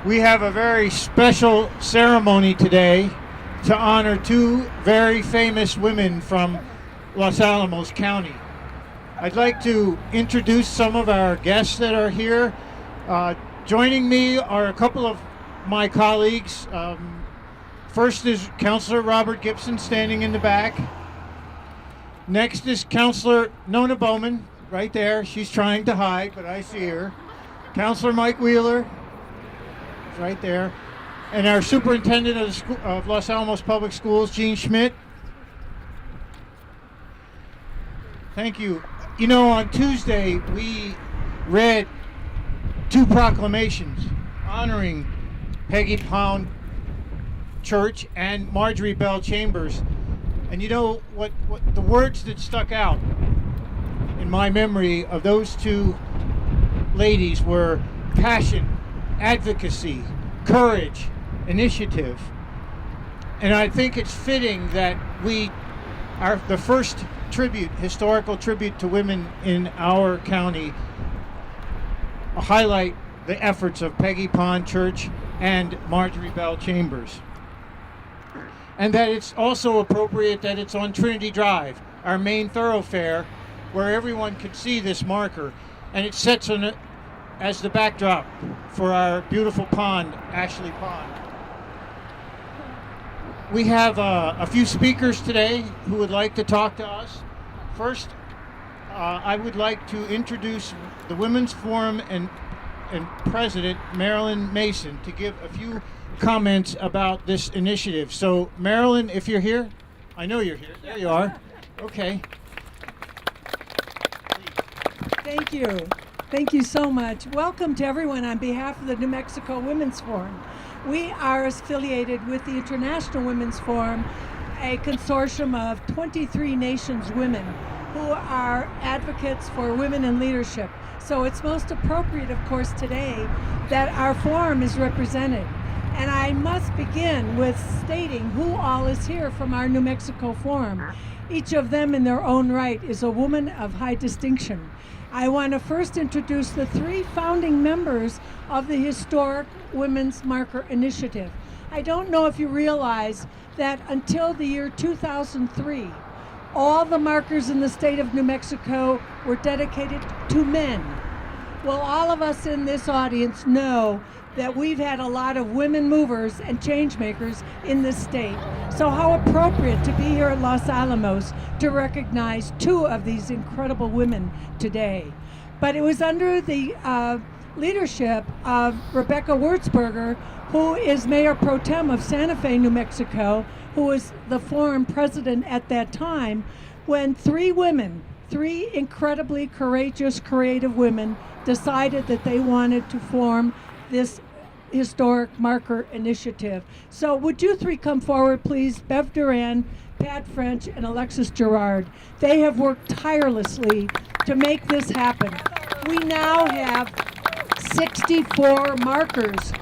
We have a very special ceremony today to honor two very famous women from Los Alamos County. I'd like to introduce some of our guests that are here. Joining me are a couple of my colleagues. First is Councilor Robert Gibson, standing in the back. Next is Councilor Nona Bowman, right there. She's trying to hide, but I see her. Councilor Mike Wheeler, right there. And our superintendent of Los Alamos Public Schools, Gene Schmidt. Thank you. You know, on Tuesday, we read two proclamations honoring Peggy Pound Church and Marjorie Bell Chambers. And you know what the words that stuck out in my memory of those two ladies were passion, advocacy, courage, initiative. And I think it's fitting that the first historical tribute to women in our county, highlight the efforts of Peggy Pond Church and Marjorie Bell Chambers. And that it's also appropriate that it's on Trinity Drive, our main thoroughfare, where everyone could see this marker. And it sets on it as the backdrop for our beautiful pond, Ashley Pond. We have a few speakers today who would like to talk to us. First, I would like to introduce the Women's Forum and President, Marilyn Mason, to give a few comments about this initiative. So, Marilyn, if you're here, I know you're here. There you are. Okay. Thank you. Thank you so much. Welcome to everyone on behalf of the New Mexico Women's Forum. We are affiliated with the International Women's Forum, a consortium of 23 nations women who are advocates for women in leadership. So it's most appropriate, of course, today that our forum is represented. And I must begin with stating who all is here from our New Mexico Forum. Each of them in their own right is a woman of high distinction. I want to first introduce the three founding members of the historic Women's Marker Initiative. I don't know if you realize that until the year 2003, all the markers in the state of New Mexico were dedicated to men. Well, all of us in this audience know that we've had a lot of women movers and change makers in this state. So how appropriate to be here at Los Alamos to recognize two of these incredible women today. But it was under the leadership of Rebecca Wurzburger, who is Mayor Pro Tem of Santa Fe, New Mexico, who was the forum president at that time, when three incredibly courageous, creative women decided that they wanted to form this historic marker initiative. So would you three come forward, please? Bev Duran, Pat French, and Alexis Gerard. They have worked tirelessly to make this happen. We now have 64 markers,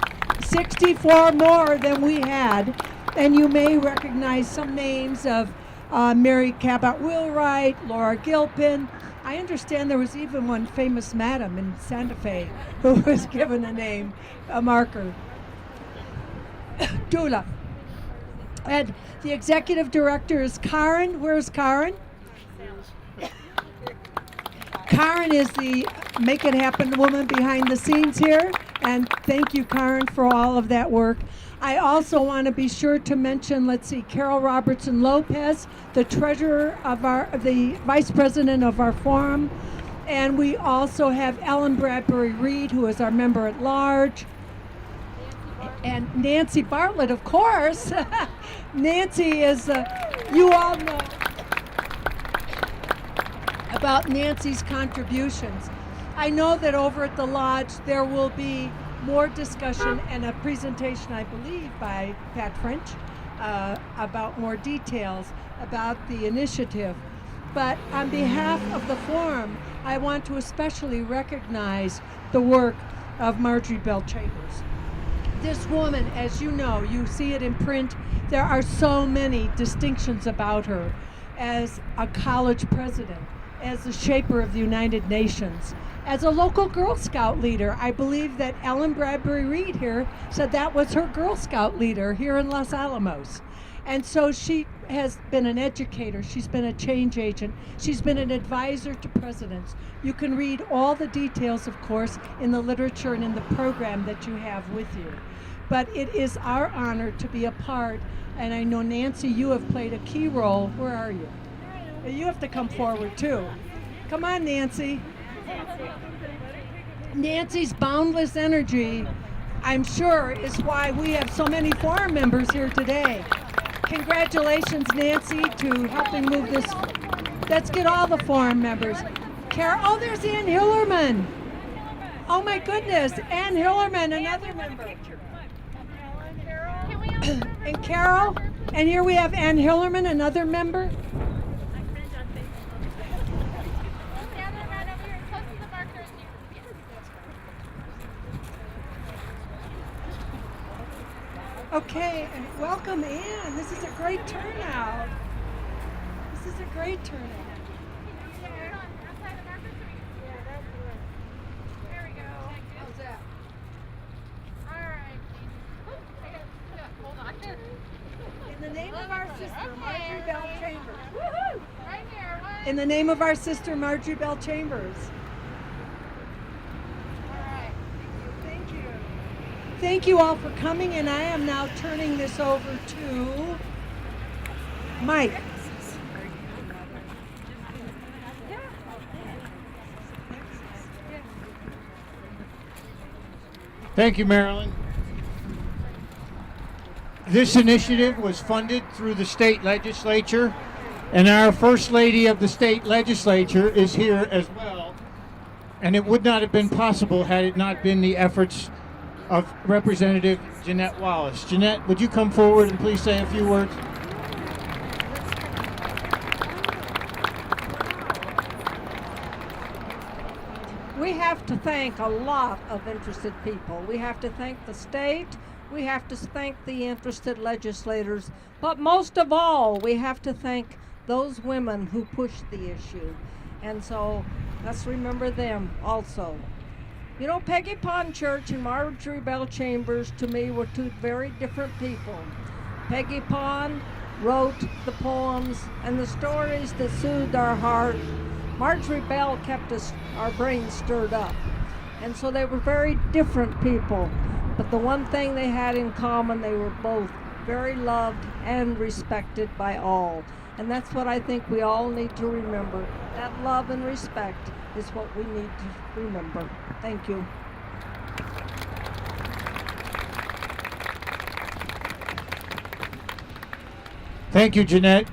64 more than we had, and you may recognize some names of Mary Cabot Wheelwright, Laura Gilpin. I understand there was even one famous madam in Santa Fe who was given a marker. Dula. And the executive director is Karen. Where's Karen? Karen is the make it happen woman behind the scenes here. And thank you, Karen, for all of that work. I also want to be sure to mention, Carol Robertson Lopez, the treasurer of the vice president of our forum. And we also have Ellen Bradbury Reed, who is our member at large. And Nancy Bartlett, of course. Nancy is, you all know about Nancy's contributions. I know that over at the lodge there will be more discussion and a presentation, I believe, by Pat French about more details about the initiative. But on behalf of the forum, I want to especially recognize the work of Marjorie Bell Chambers. This woman, as you know, you see it in print, there are so many distinctions about her as a college president, as the shaper of the United Nations, as a local Girl Scout leader. I believe that Ellen Bradbury Reed here said that was her Girl Scout leader here in Los Alamos. And so she has been an educator, she's been a change agent, she's been an advisor to presidents. You can read all the details, of course, in the literature and in the program that you have with you. But it is our honor to be a part, and I know, Nancy, you have played a key role. Where are you? You have to come forward too. Come on, Nancy. Nancy's boundless energy, I'm sure, is why we have so many forum members here today. Congratulations, Nancy, to helping move this. Let's get all the forum members. Oh, there's Ann Hillerman. Oh my goodness, Ann Hillerman, another member. And Carol, and here we have Ann Hillerman, another member. Okay, and welcome Ann. This is a great turnout. This is a great turnout. There we go. How's that? All right. Hold on. In the name of our sister, Marjorie Bell Chambers. Woohoo! Right here. In the name of our sister, Marjorie Bell Chambers. All right. Thank you. Thank you all for coming, and I am now turning this over to Mike. Thank you, Marilyn. This initiative was funded through the state legislature, and our First Lady of the state legislature is here as well. And it would not have been possible had it not been the efforts of Representative Jeanette Wallace. Jeanette, would you come forward and please say a few words? We have to thank a lot of interested people. We have to thank the state, we have to thank the interested legislators, but most of all, we have to thank those women who pushed the issue. And so let's remember them also. You know, Peggy Pond Church and Marjorie Bell Chambers, to me, were two very different people. Peggy Pond wrote the poems and the stories that soothed our heart. Marjorie Bell kept our brains stirred up. And so they were very different people. But the one thing they had in common, they were both very loved and respected by all. And that's what I think we all need to remember. That love and respect is what we need to remember. Thank you. Thank you, Jeanette.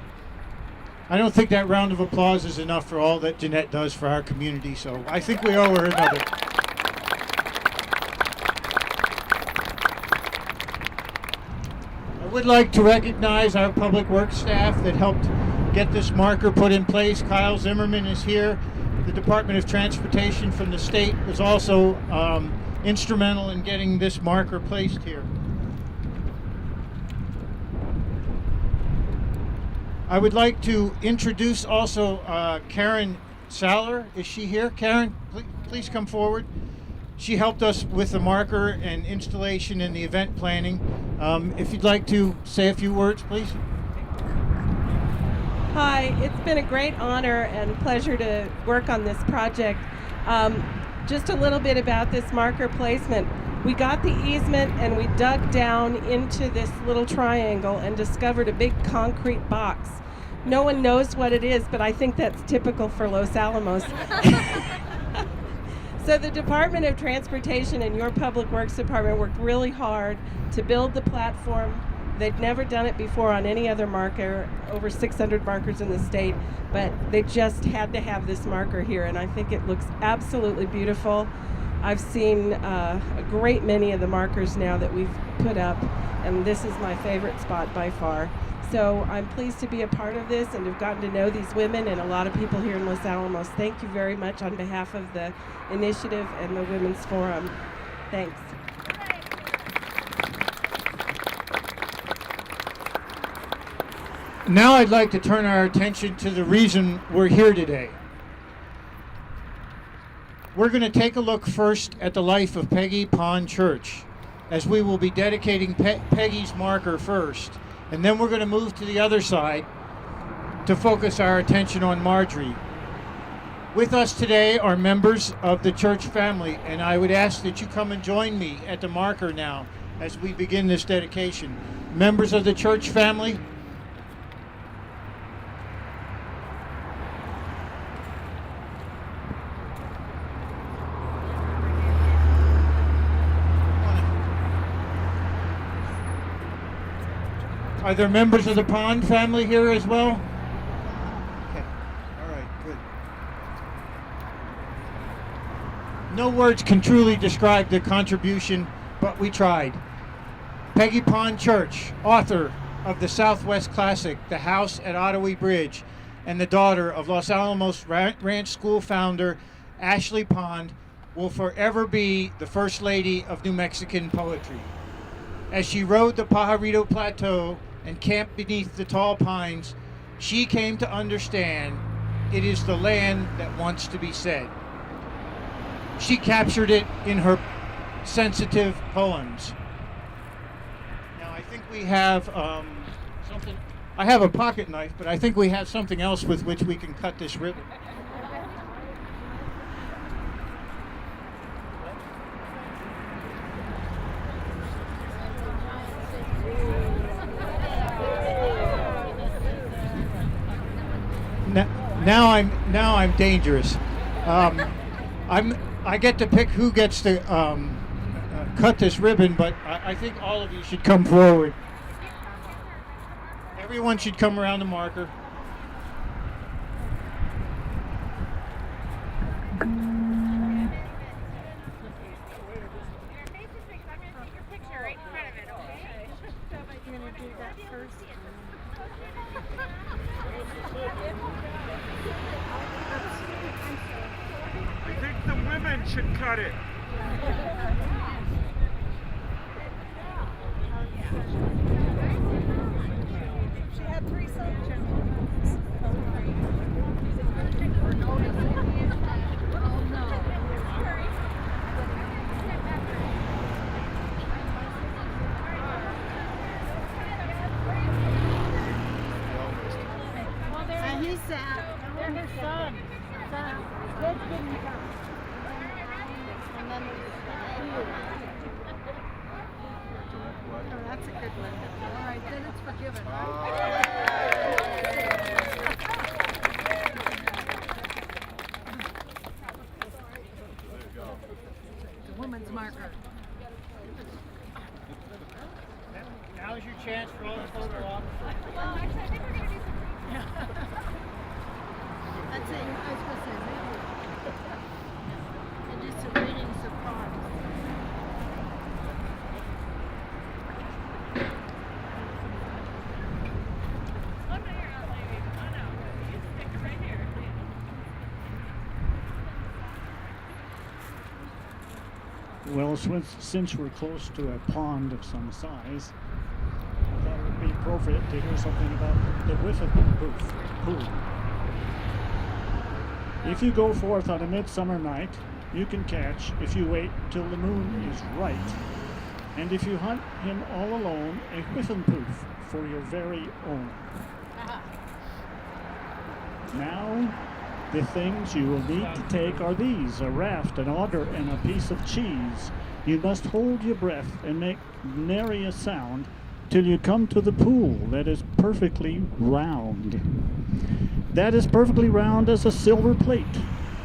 I don't think that round of applause is enough for all that Jeanette does for our community, so I think we owe her another. I would like to recognize our public works staff that helped get this marker put in place. Kyle Zimmerman is here. The Department of Transportation from the state was also instrumental in getting this marker placed here. I would like to introduce also Karen Saller. Is she here? Karen, please come forward. She helped us with the marker and installation and the event planning. If you'd like to say a few words, please. Hi, it's been a great honor and pleasure to work on this project. Just a little bit about this marker placement. We got the easement and we dug down into this little triangle and discovered a big concrete box. No one knows what it is, but I think that's typical for Los Alamos. So the Department of Transportation and your Public Works Department worked really hard to build the platform. They'd never done it before on any other marker, over 600 markers in the state, but they just had to have this marker here, and I think it looks absolutely beautiful. I've seen a great many of the markers now that we've put up, and this is my favorite spot by far. So I'm pleased to be a part of this and have gotten to know these women and a lot of people here in Los Alamos. Thank you very much on behalf of the initiative and the Women's Forum. Thanks. Now I'd like to turn our attention to the reason we're here today. we're going to take a look first at the life of Peggy Pond Church, as we will be dedicating Peggy's marker first. And then we're going to move to the other side to focus our attention on Marjorie. With us today are members of the church family, and I would ask that you come and join me at the marker now as we begin this dedication. Members of the church family. Are there members of the Pond family here as well? Okay. All right, good. No words can truly describe the contribution, but we tried. Peggy Pond Church, author of the Southwest Classic, The House at Ottawee Bridge, and the daughter of Los Alamos Ranch School founder Ashley Pond, will forever be the First Lady of New Mexican poetry. As she rode the Pajarito Plateau and camped beneath the tall pines, she came to understand it is the land that wants to be said. She captured it in her sensitive poems. Now I think we have something. I have a pocket knife, but I think we have something else with which we can cut this ribbon. Now I'm dangerous. I get to pick who gets to cut this ribbon, but I think all of you should come forward. Everyone should come around the marker. Should cut it. She had 3 sons. And he said, and his son. Kids didn't come. Oh, that's a good one. All right, then it's forgiven. The woman's marker. Now's your chance for all the photo ops. Well, actually, I think we're going to do some. That's it. I was going to say, maybe. And do some readings of poems. Well, since we're close to a pond of some size, I thought it would be appropriate to hear something about the whiffing pool. If you go forth on a midsummer night, you can catch, if you wait till the moon is right, and if you hunt him all alone, a whiffin' poof for your very own. Now, the things you will need to take are these: a raft, an auger, and a piece of cheese. You must hold your breath and make nary a sound till you come to the pool that is perfectly round. That is perfectly round as a silver plate.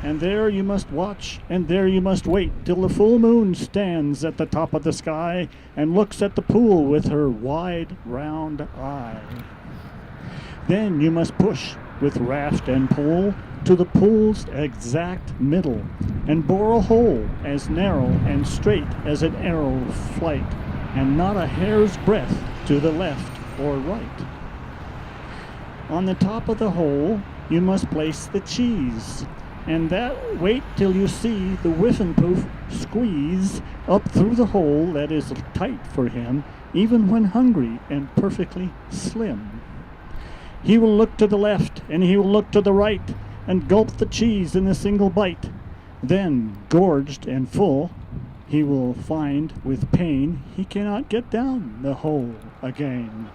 And there you must watch, and there you must wait till the full moon stands at the top of the sky and looks at the pool with her wide, round eye. Then you must push with raft and pole to the pool's exact middle and bore a hole as narrow and straight as an arrow flight, and not a hair's breadth to the left or right. On the top of the hole you must place the cheese, and that wait till you see the whiffin' poof squeeze up through the hole that is tight for him, even when hungry and perfectly slim. He will look to the left and he will look to the right and gulp the cheese in a single bite. Then, gorged and full, he will find with pain he cannot get down the hole again.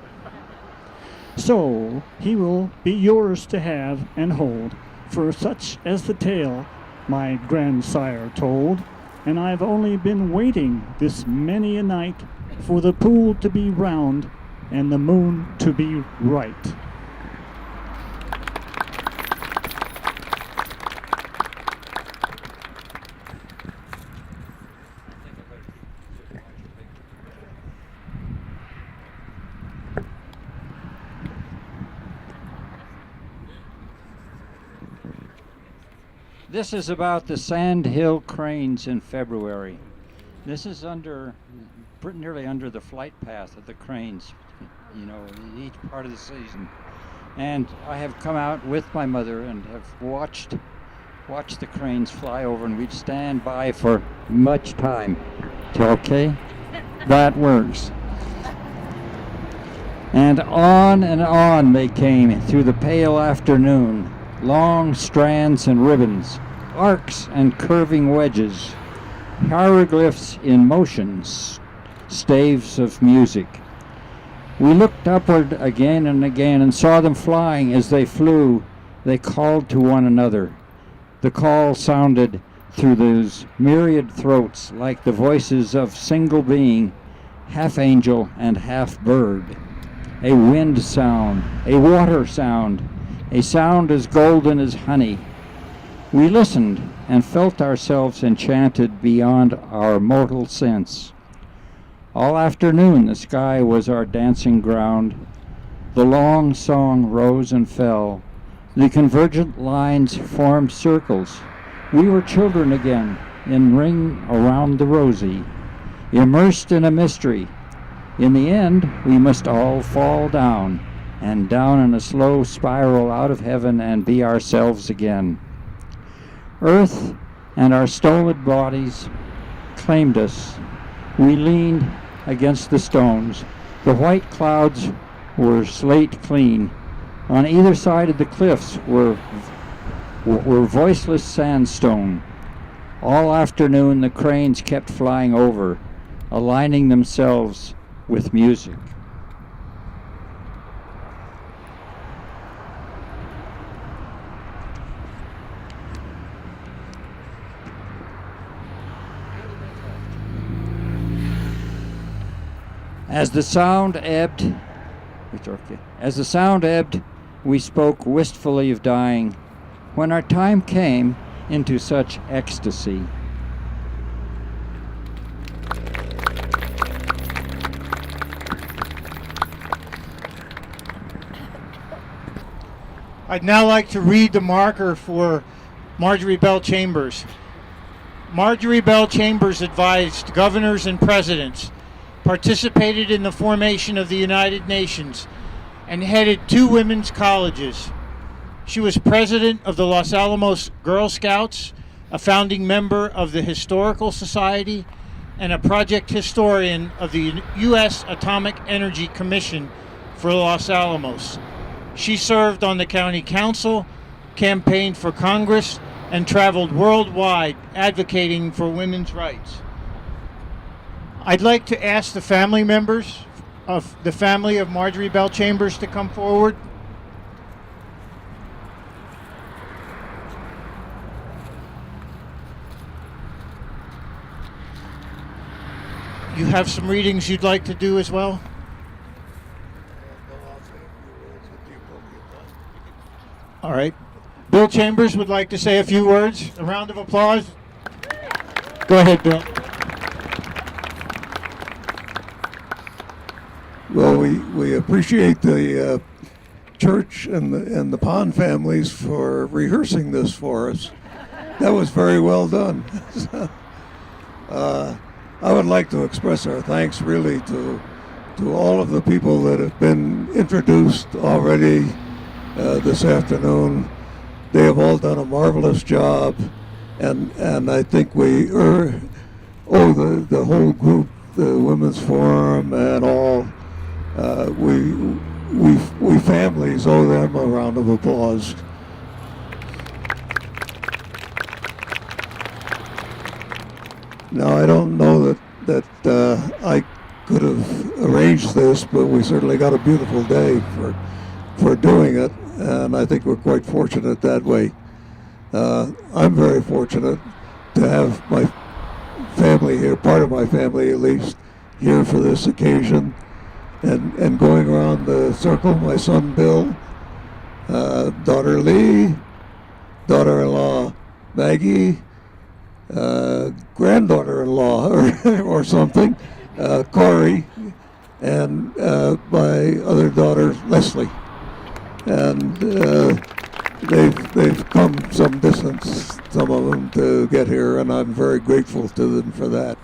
So he will be yours to have and hold, for such as the tale my grandsire told, and I've only been waiting this many a night for the pool to be round and the moon to be right. This is about the Sand Hill cranes in February. This is nearly under the flight path of the cranes, in each part of the season. And I have come out with my mother and have watched the cranes fly over, and we'd stand by for much time. Okay, that works. And on they came through the pale afternoon. Long strands and ribbons, arcs and curving wedges, hieroglyphs in motions, staves of music. We looked upward again and again and saw them flying. As they flew, they called to one another. The call sounded through those myriad throats like the voices of single being, half angel and half bird. A wind sound, a water sound, a sound as golden as honey. We listened and felt ourselves enchanted beyond our mortal sense. All afternoon the sky was our dancing ground. The long song rose and fell. The convergent lines formed circles. We were children again, in ring around the rosy, immersed in a mystery. In the end, we must all fall down, and down in a slow spiral out of heaven and be ourselves again. Earth and our stolid bodies claimed us. We leaned against the stones. The white clouds were slate clean. On either side of the cliffs were voiceless sandstone. All afternoon the cranes kept flying over, aligning themselves with music. As the sound ebbed, we spoke wistfully of dying, when our time came into such ecstasy. I'd now like to read the marker for Marjorie Bell Chambers. Marjorie Bell Chambers advised governors and presidents, participated in the formation of the United Nations, and headed 2 women's colleges. She was president of the Los Alamos Girl Scouts, a founding member of the Historical Society, and a project historian of the U.S. Atomic Energy Commission for Los Alamos. She served on the county council, campaigned for Congress, and traveled worldwide advocating for women's rights. I'd like to ask the family members of the family of Marjorie Bell Chambers to come forward. You have some readings you'd like to do as well? All right. Bill Chambers would like to say a few words. A round of applause. Go ahead, Bill. Well, we appreciate the church and the Pond families for rehearsing this for us. That was very well done. I would like to express our thanks really to all of the people that have been introduced already this afternoon. They have all done a marvelous job, and I think we owe the whole group, the Women's Forum and all. We families owe them a round of applause. Now, I don't know that I could have arranged this, but we certainly got a beautiful day for doing it, and I think we're quite fortunate that way. I'm very fortunate to have my family here, part of my family at least, here for this occasion, and going around the circle, my son Bill, daughter Lee, daughter-in-law Maggie, granddaughter-in-law or something, Corey, and my other daughter Leslie, and they've come some distance, some of them, to get here, and I'm very grateful to them for that.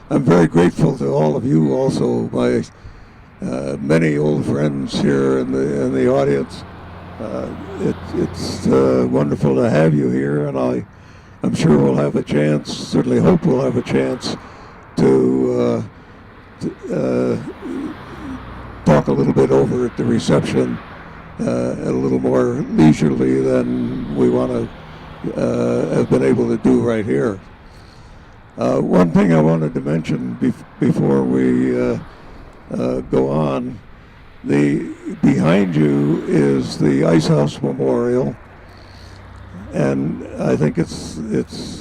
I'm very grateful to all of you also, my many old friends here in the audience. It's wonderful to have you here, and I'm sure we'll have a chance, certainly hope we'll have a chance to talk a little bit over at the reception a little more leisurely than we want to have been able to do right here. One thing I wanted to mention before we go on, behind you is the Ice House Memorial, and I think it's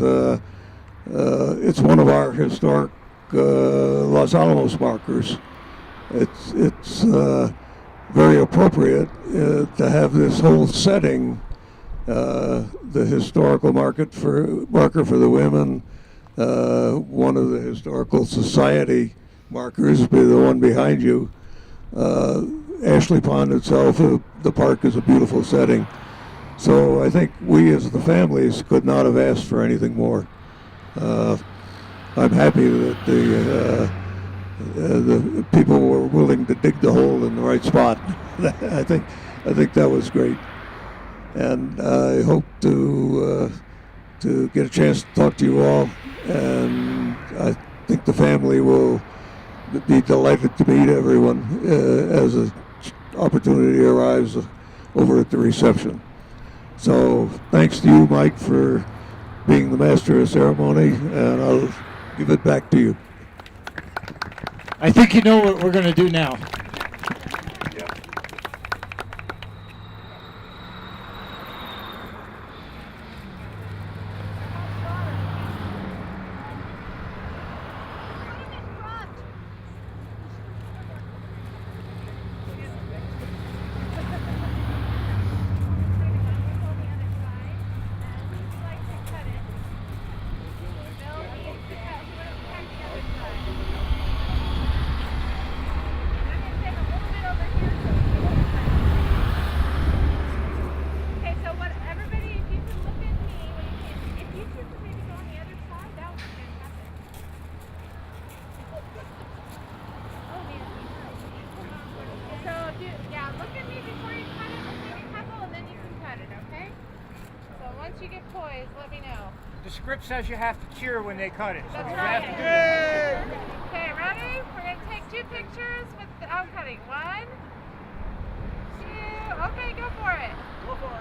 one of our historic Los Alamos markers. It's very appropriate to have this whole setting, the historical marker for the women, one of the historical society markers, be the one behind you. Ashley Pond itself, the park is a beautiful setting. So I think we as the families could not have asked for anything more. I'm happy that the people were willing to dig the hole in the right spot. I think that was great, and I hope to get a chance to talk to you all. And I think the family will be delighted to meet everyone as an opportunity arrives over at the reception. So thanks to you, Mike, for being the master of ceremony, and I'll give it back to you. I think you know what we're going to do now. Once you get poised, let me know. The script says you have to cheer when they cut it. So That's you right. have to Okay, ready? We're going to take 2 pictures with the cutting. 1, 2, okay, go for it. Go for it.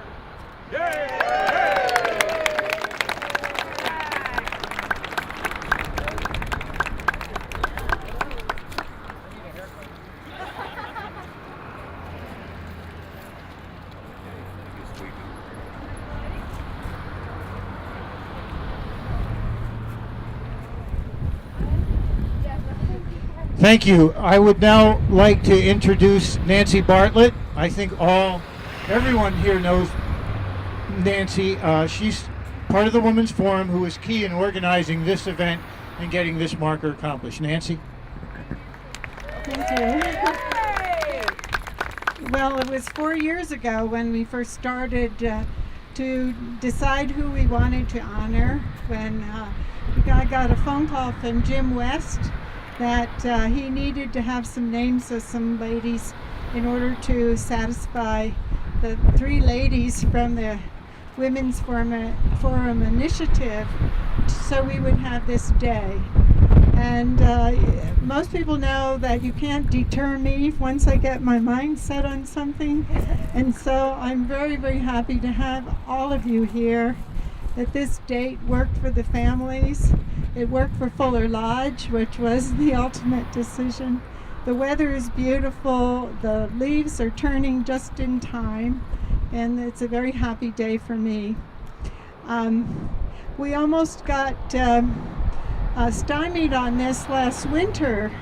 Thank you. I would now like to introduce Nancy Bartlett. I think everyone here knows Nancy. She's part of the Women's Forum who was key in organizing this event and getting this marker accomplished. Nancy? Thank you. Well, it was 4 years ago when we first started to decide who we wanted to honor, when I got a phone call from Jim West that he needed to have some names of some ladies in order to satisfy the 3 ladies from the Women's Forum Initiative, so we would have this day. And most people know that you can't deter me once I get my mind set on something. And so I'm very, very happy to have all of you here, that this date worked for the families. It worked for Fuller Lodge, which was the ultimate decision. The weather is beautiful, the leaves are turning just in time, and it's a very happy day for me. We almost got stymied on this last winter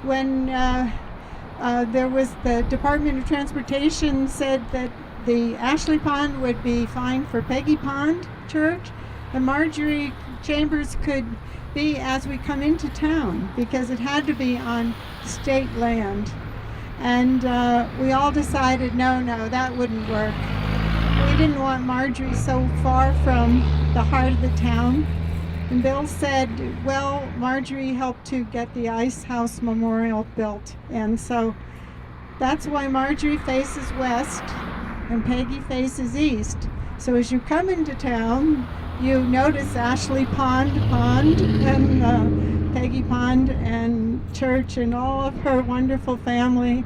when there was the Department of Transportation said that the Ashley Pond would be fine for Peggy Pond Church, and Marjorie Chambers could be as we come into town because it had to be on state land. And we all decided, no, that wouldn't work. We didn't want Marjorie so far from the heart of the town. And Bill said, well, Marjorie helped to get the Ice House Memorial built. And so that's why Marjorie faces west and Peggy faces east. So as you come into town, you notice Ashley Pond, and Peggy Pond and church and all of her wonderful family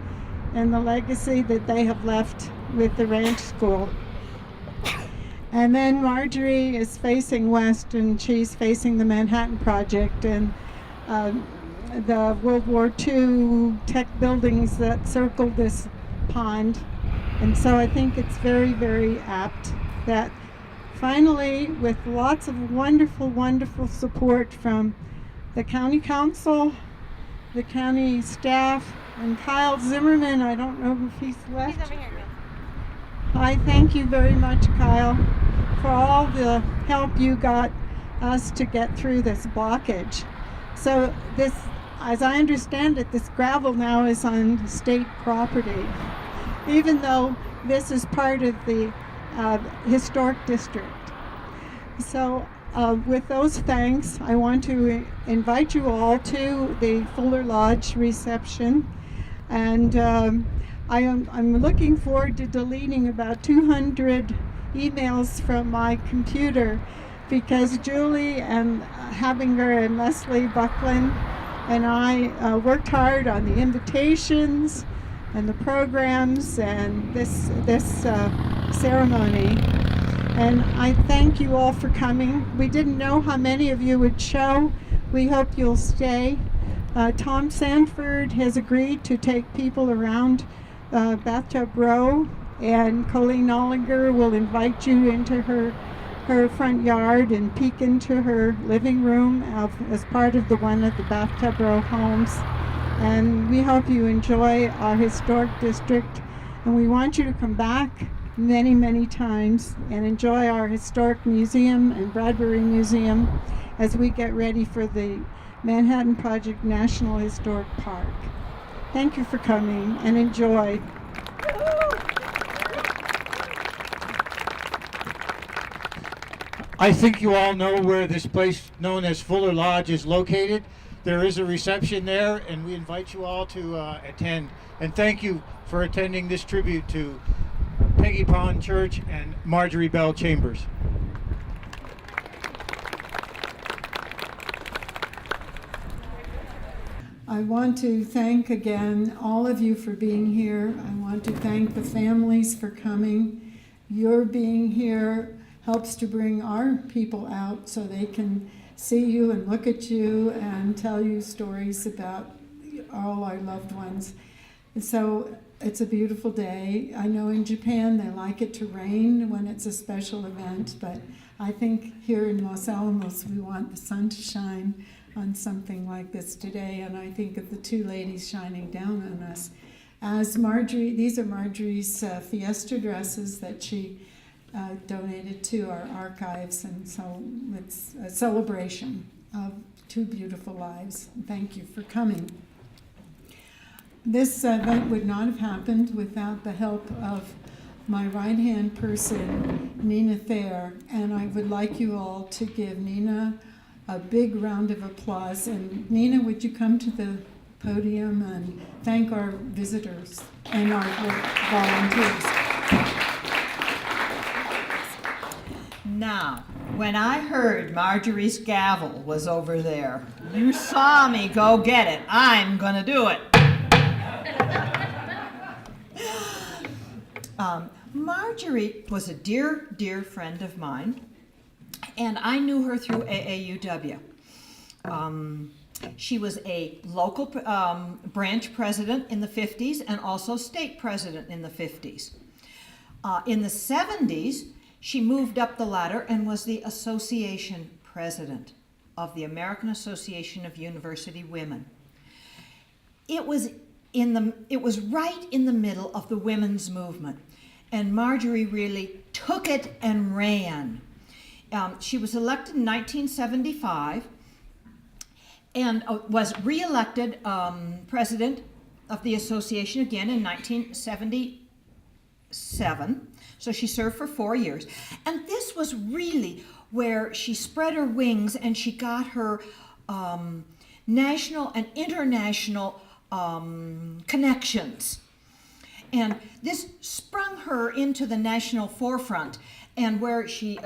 and the legacy that they have left with the ranch school. And then Marjorie is facing west and she's facing the Manhattan Project and the World War II tech buildings that circle this pond. And so I think it's very, very apt that finally, with lots of wonderful, wonderful support from the county council, the county staff, and Kyle Zimmerman, I don't know if he's left. He's over here. I thank you very much, Kyle, for all the help you got us to get through this blockage. So this, as I understand it, this gravel now is on state property, even though this is part of the historic district. So with those thanks, I want to invite you all to the Fuller Lodge reception, and I'm looking forward to deleting about 200 emails from my computer because Julie and Habinger and Leslie Buckland and I worked hard on the invitations and the programs and this ceremony. And I thank you all for coming. We didn't know how many of you would show. We hope you'll stay. Tom Sanford has agreed to take people around Bathtub Row, and Colleen Ollinger will invite you into her front yard and peek into her living room as part of the one at the Bathtub Row homes. And we hope you enjoy our historic district, and we want you to come back many, many times and enjoy our historic museum and Bradbury Museum as we get ready for the Manhattan Project National Historic Park. Thank you for coming and enjoy. I think you all know where this place known as Fuller Lodge is located. There is a reception there, and we invite you all to attend. And thank you for attending this tribute to Peggy Pond Church and Marjorie Bell Chambers. I want to thank again all of you for being here. I want to thank the families for coming. Your being here helps to bring our people out so they can see you and look at you and tell you stories about all our loved ones. And so it's a beautiful day. I know in Japan they like it to rain when it's a special event, but I think here in Los Alamos we want the sun to shine on something like this today, and I think of the two ladies shining down on us. As Marjorie, these are Marjorie's fiesta dresses that she donated to our archives, and so it's a celebration of two beautiful lives. Thank you for coming. This event would not have happened without the help of my right-hand person, Nina Thayer, and I would like you all to give Nina a big round of applause. And Nina, would you come to the podium and thank our visitors and our volunteers? Now, when I heard Marjorie's gavel was over there, you saw me go get it. I'm gonna do it. Marjorie was a dear, dear friend of mine, and I knew her through AAUW. She was a local branch president in the 50s and also state president in the 50s. In the 70s, she moved up the ladder and was the association president of the American Association of University Women. It was right in the middle of the women's movement, and Marjorie really took it and ran. She was elected in 1975 and was re-elected president of the association again in 1977. So she served for 4 years. And this was really where she spread her wings and she got her national and international connections. And this sprung her into the national forefront, and where she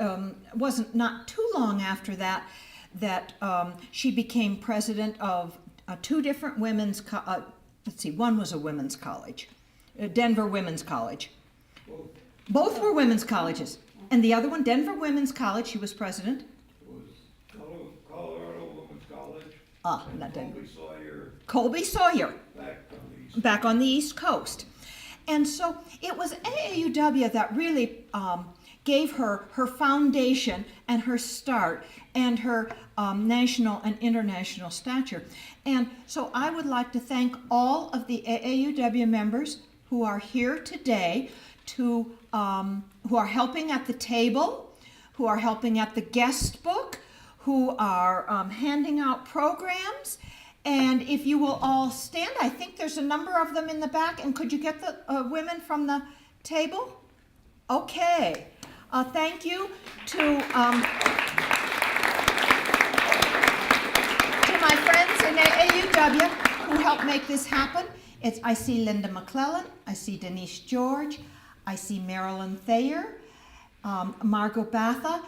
wasn't not too long after that she became president of two different women's one was a women's college, Denver Women's College. Both were women's colleges. And the other one, Denver Women's College, she was president. It was Colorado Women's College. Not Denver. Colby Sawyer. Colby Sawyer. Back on the East Coast. And so it was AAUW that really gave her foundation and her start and her national and international stature. And so I would like to thank all of the AAUW members who are here today, who are helping at the table, who are helping at the guest book, who are handing out programs. And if you will all stand, I think there's a number of them in the back. And could you get the women from the table? Okay. Thank you to my friends in AAUW who helped make this happen. I see Linda McClellan, I see Denise George, I see Marilyn Thayer, Margot Batha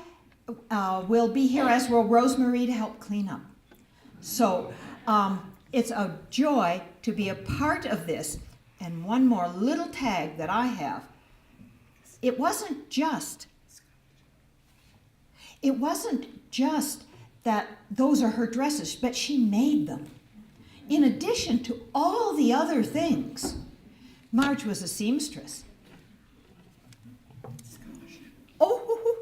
will be here, as will Rosemarie, to help clean up. So it's a joy to be a part of this. And one more little tag that I have. It wasn't just that those are her dresses, but she made them. In addition to all the other things, Marge was a seamstress. Oh,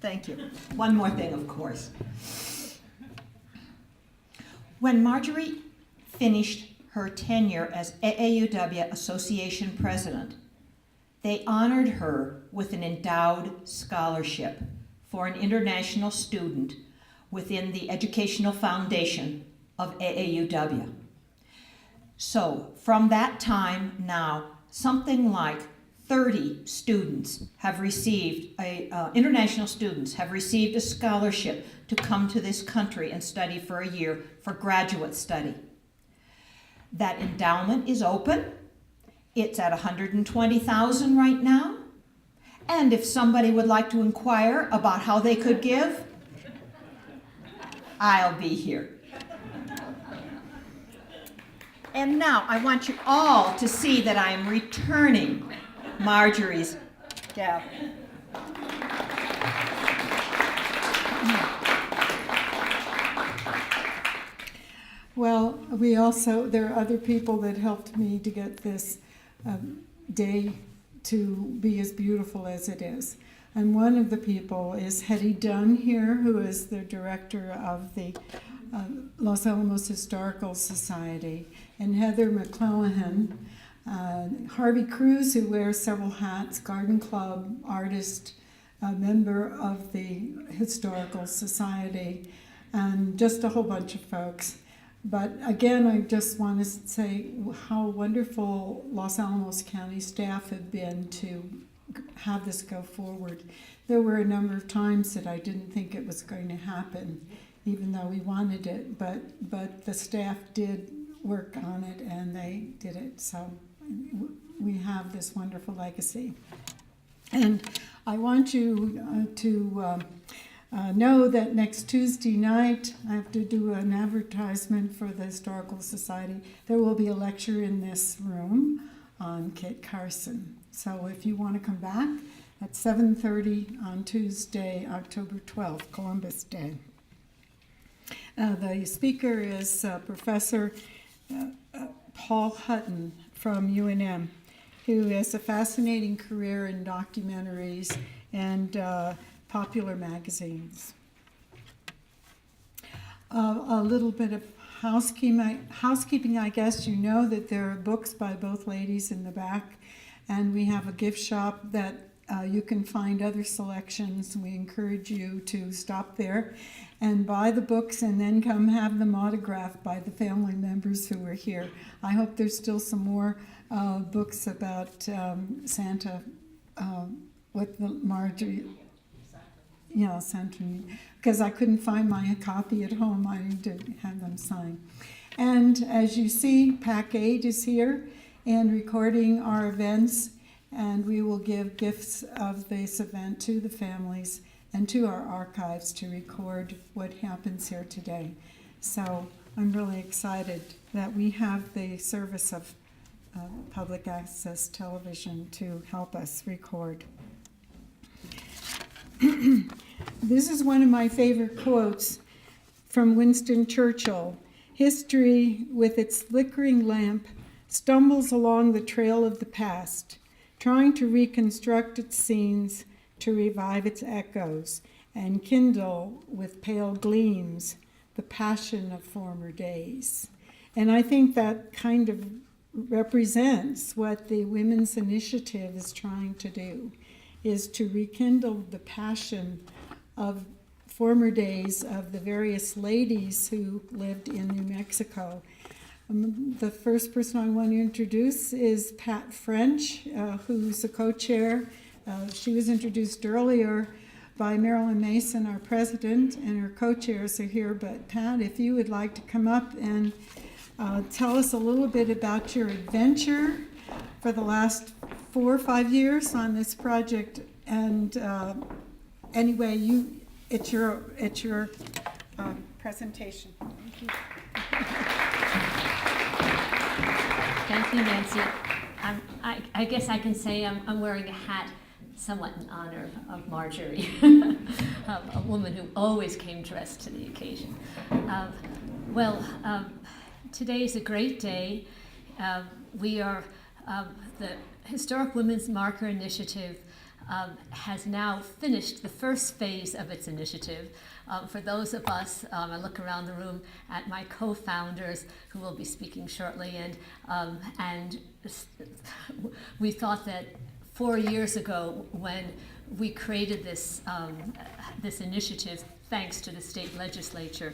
thank you. One more thing, of course. When Marjorie finished her tenure as AAUW Association President, they honored her with an endowed scholarship for an international student within the Educational Foundation of AAUW. So from that time now, something like 30 students have received, international students have received a scholarship to come to this country and study for a year for graduate study. That endowment is open. It's at $120,000 right now. And if somebody would like to inquire about how they could give, I'll be here. And now I want you all to see that I am returning Marjorie's gavel. Well, there are other people that helped me to get this day to be as beautiful as it is. And one of the people is Hetty Dunn here, who is the director of the Los Alamos Historical Society, and Heather McClellan, Harvey Cruz, who wears several hats, Garden Club artist, a member of the Historical Society, and just a whole bunch of folks. But again, I just want to say how wonderful Los Alamos County staff have been to have this go forward. There were a number of times that I didn't think it was going to happen, even though we wanted it, but the staff did work on it and they did it. So we have this wonderful legacy. And I want you to know that next Tuesday night, I have to do an advertisement for the Historical Society. There will be a lecture in this room on Kit Carson. So if you want to come back at 7:30 on Tuesday, October 12th, Columbus Day. The speaker is Professor Paul Hutton from UNM, who has a fascinating career in documentaries and popular magazines. A little bit of housekeeping, I guess. You know that there are books by both ladies in the back, and we have a gift shop that you can find other selections. We encourage you to stop there and buy the books and then come have them autographed by the family members who are here. I hope there's still some more books about Santa with the Marjorie. Yeah, Santa, because I couldn't find my copy at home. I need to have them signed. And as you see, Pack 8 is here and recording our events, and we will give gifts of this event to the families and to our archives to record what happens here today. So I'm really excited that we have the service of public access television to help us record. This is one of my favorite quotes from Winston Churchill. History, with its flickering lamp, stumbles along the trail of the past, trying to reconstruct its scenes, to revive its echoes, and kindle with pale gleams the passion of former days. And I think that kind of represents what the Women's Initiative is trying to do, is to rekindle the passion of former days of the various ladies who lived in New Mexico. The first person I want to introduce is Pat French, who's the co-chair. She was introduced earlier by Marilyn Mason, our president, and her co-chairs are here. But Pat, if you would like to come up and tell us a little bit about your adventure for the last 4 or 5 years on this project. And anyway, it's your presentation. Thank you. Thank you, Nancy. I guess I can say I'm wearing a hat somewhat in honor of Marjorie, a woman who always came dressed to the occasion. Today is a great day. We are, the Historic Women's Marker Initiative has now finished the first phase of its initiative. For those of us, I look around the room at my co-founders who will be speaking shortly, and we thought that 4 years ago, when we created this initiative, thanks to the state legislature,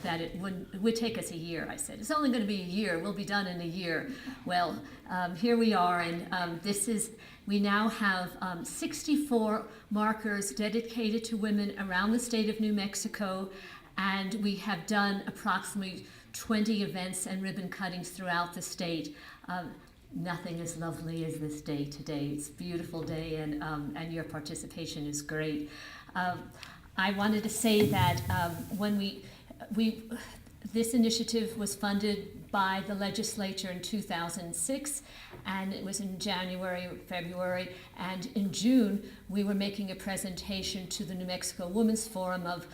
that it would take us a year. I said, it's only going to be a year. We'll be done in a year. Well, here we are, and we now have 64 markers dedicated to women around the state of New Mexico, and we have done approximately 20 events and ribbon cuttings throughout the state. Nothing as lovely as this day today. It's a beautiful day, and your participation is great. I wanted to say that when this initiative was funded by the legislature in 2006, and it was in January or February, and in June we were making a presentation to the New Mexico Women's Forum of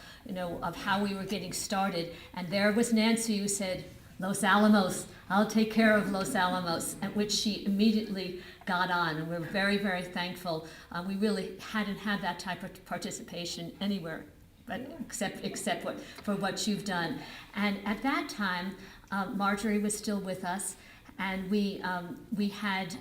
how we were getting started, and there was Nancy who said, Los Alamos, I'll take care of Los Alamos, at which she immediately got on, and we're very, very thankful. We really hadn't had that type of participation anywhere, but except for what you've done. And at that time, Marjorie was still with us, and we had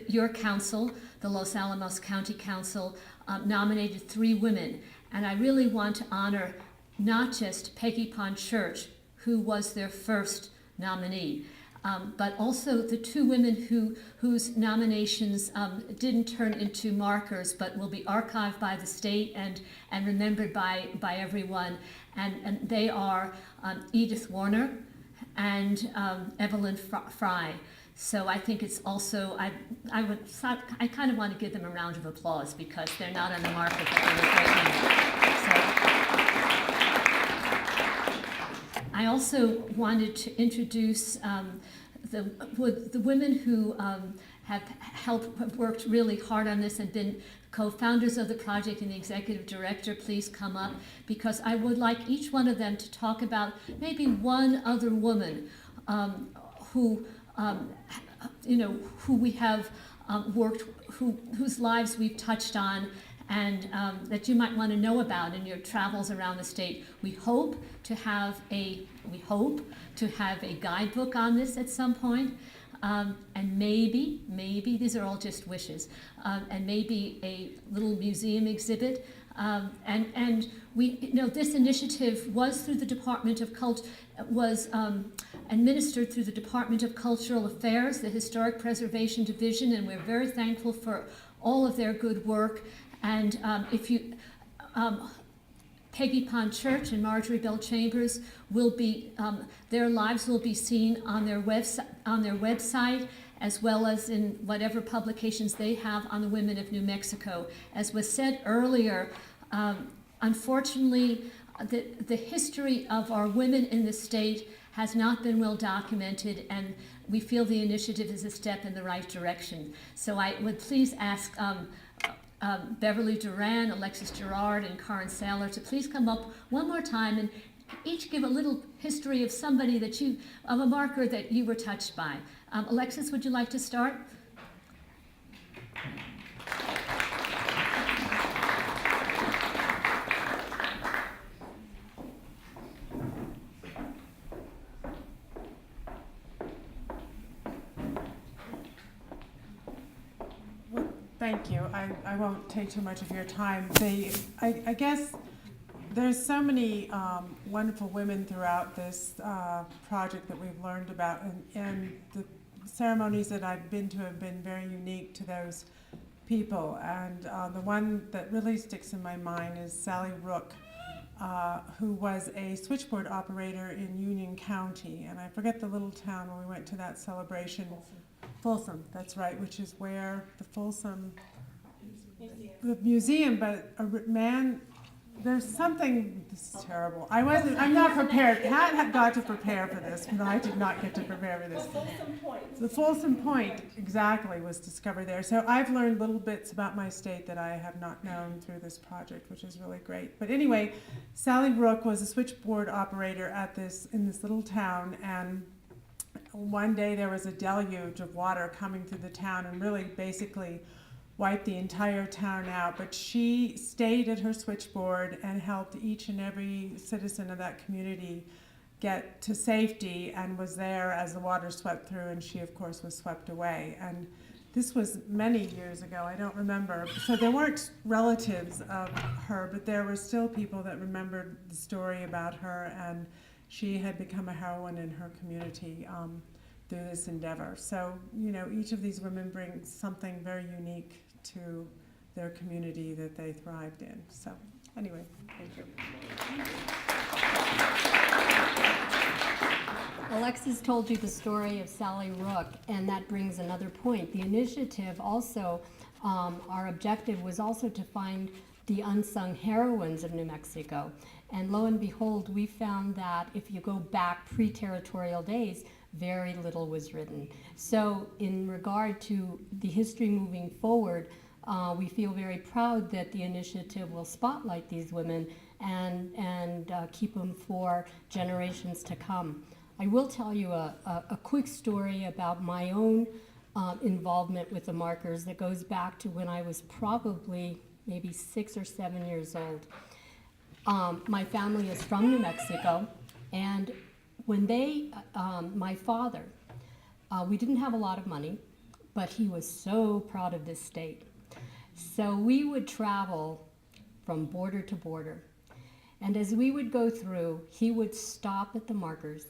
your council, the Los Alamos County Council, nominated 3 women, and I really want to honor not just Peggy Pond Church, who was their first nominee, but also the 2 women whose nominations didn't turn into markers, but will be archived by the state and remembered by everyone. And they are Edith Warner and Evelyn Fry. So I think it's also, I kind of want to give them a round of applause because they're not on the market, but they're great women. I also wanted to introduce the women who have worked really hard on this and been co-founders of the project and the executive director, please come up, because I would like each one of them to talk about maybe one other woman who we have worked, whose lives we've touched on, and that you might want to know about in your travels around the state. We hope to have a guidebook on this at some point. And maybe, these are all just wishes, and maybe a little museum exhibit. And we, this initiative was through the Department of administered through the Department of Cultural Affairs, the Historic Preservation Division, and we're very thankful for all of their good work. And Peggy Pond Church and Marjorie Bell Chambers will be, their lives will be seen on their website, as well as in whatever publications they have on the women of New Mexico. As was said earlier, unfortunately, the history of our women in the state has not been well documented, and we feel the initiative is a step in the right direction. So I would please ask Beverly Duran, Alexis Gerard, and Karen Saylor to please come up one more time and each give a little history of somebody of a marker that you were touched by. Alexis, would you like to start? Thank you. I won't take too much of your time. I guess there's so many wonderful women throughout this project that we've learned about, and the ceremonies that I've been to have been very unique to those people. And the one that really sticks in my mind is Sally Rook, who was a switchboard operator in Union County, and I forget the little town where we went to that celebration. Folsom, that's right, which is where the Folsom museum, but a man, there's something, this is terrible. I'm not prepared. Pat had got to prepare for this, but I did not get to prepare for this. The Folsom Point, exactly, was discovered there. So I've learned little bits about my state that I have not known through this project, which is really great. But anyway, Sally Rook was a switchboard operator in this little town, and one day there was a deluge of water coming through the town and really basically wiped the entire town out. But she stayed at her switchboard and helped each and every citizen of that community get to safety, and was there as the water swept through, and she of course was swept away. And this was many years ago, I don't remember. So there weren't relatives of her, but there were still people that remembered the story about her, and she had become a heroine in her community through this endeavor. So, each of these women brings something very unique to their community that they thrived in. So, anyway, thank you. Alexis told you the story of Sally Rook, and that brings another point. The initiative also, our objective was also to find the unsung heroines of New Mexico. And lo and behold, we found that if you go back pre-territorial days, very little was written. So in regard to the history moving forward, we feel very proud that the initiative will spotlight these women and keep them for generations to come. I will tell you a quick story about my own involvement with the markers that goes back to when I was probably maybe 6 or 7 years old. My family is from New Mexico, and when my father, we didn't have a lot of money, but he was so proud of this state. So we would travel from border to border. And as we would go through, he would stop at the markers,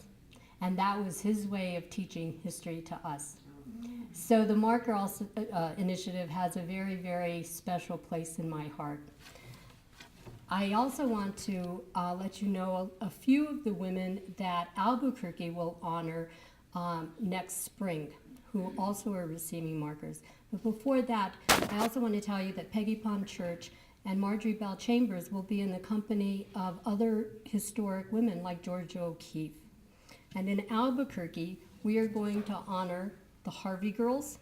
and that was his way of teaching history to us. So the Marker initiative has a very, very special place in my heart. I also want to let you know a few of the women that Albuquerque will honor next spring, who also are receiving markers. But before that, I also want to tell you that Peggy Pond Church and Marjorie Bell Chambers will be in the company of other historic women like Georgia O'Keeffe. And in Albuquerque, we are going to honor the Harvey girls,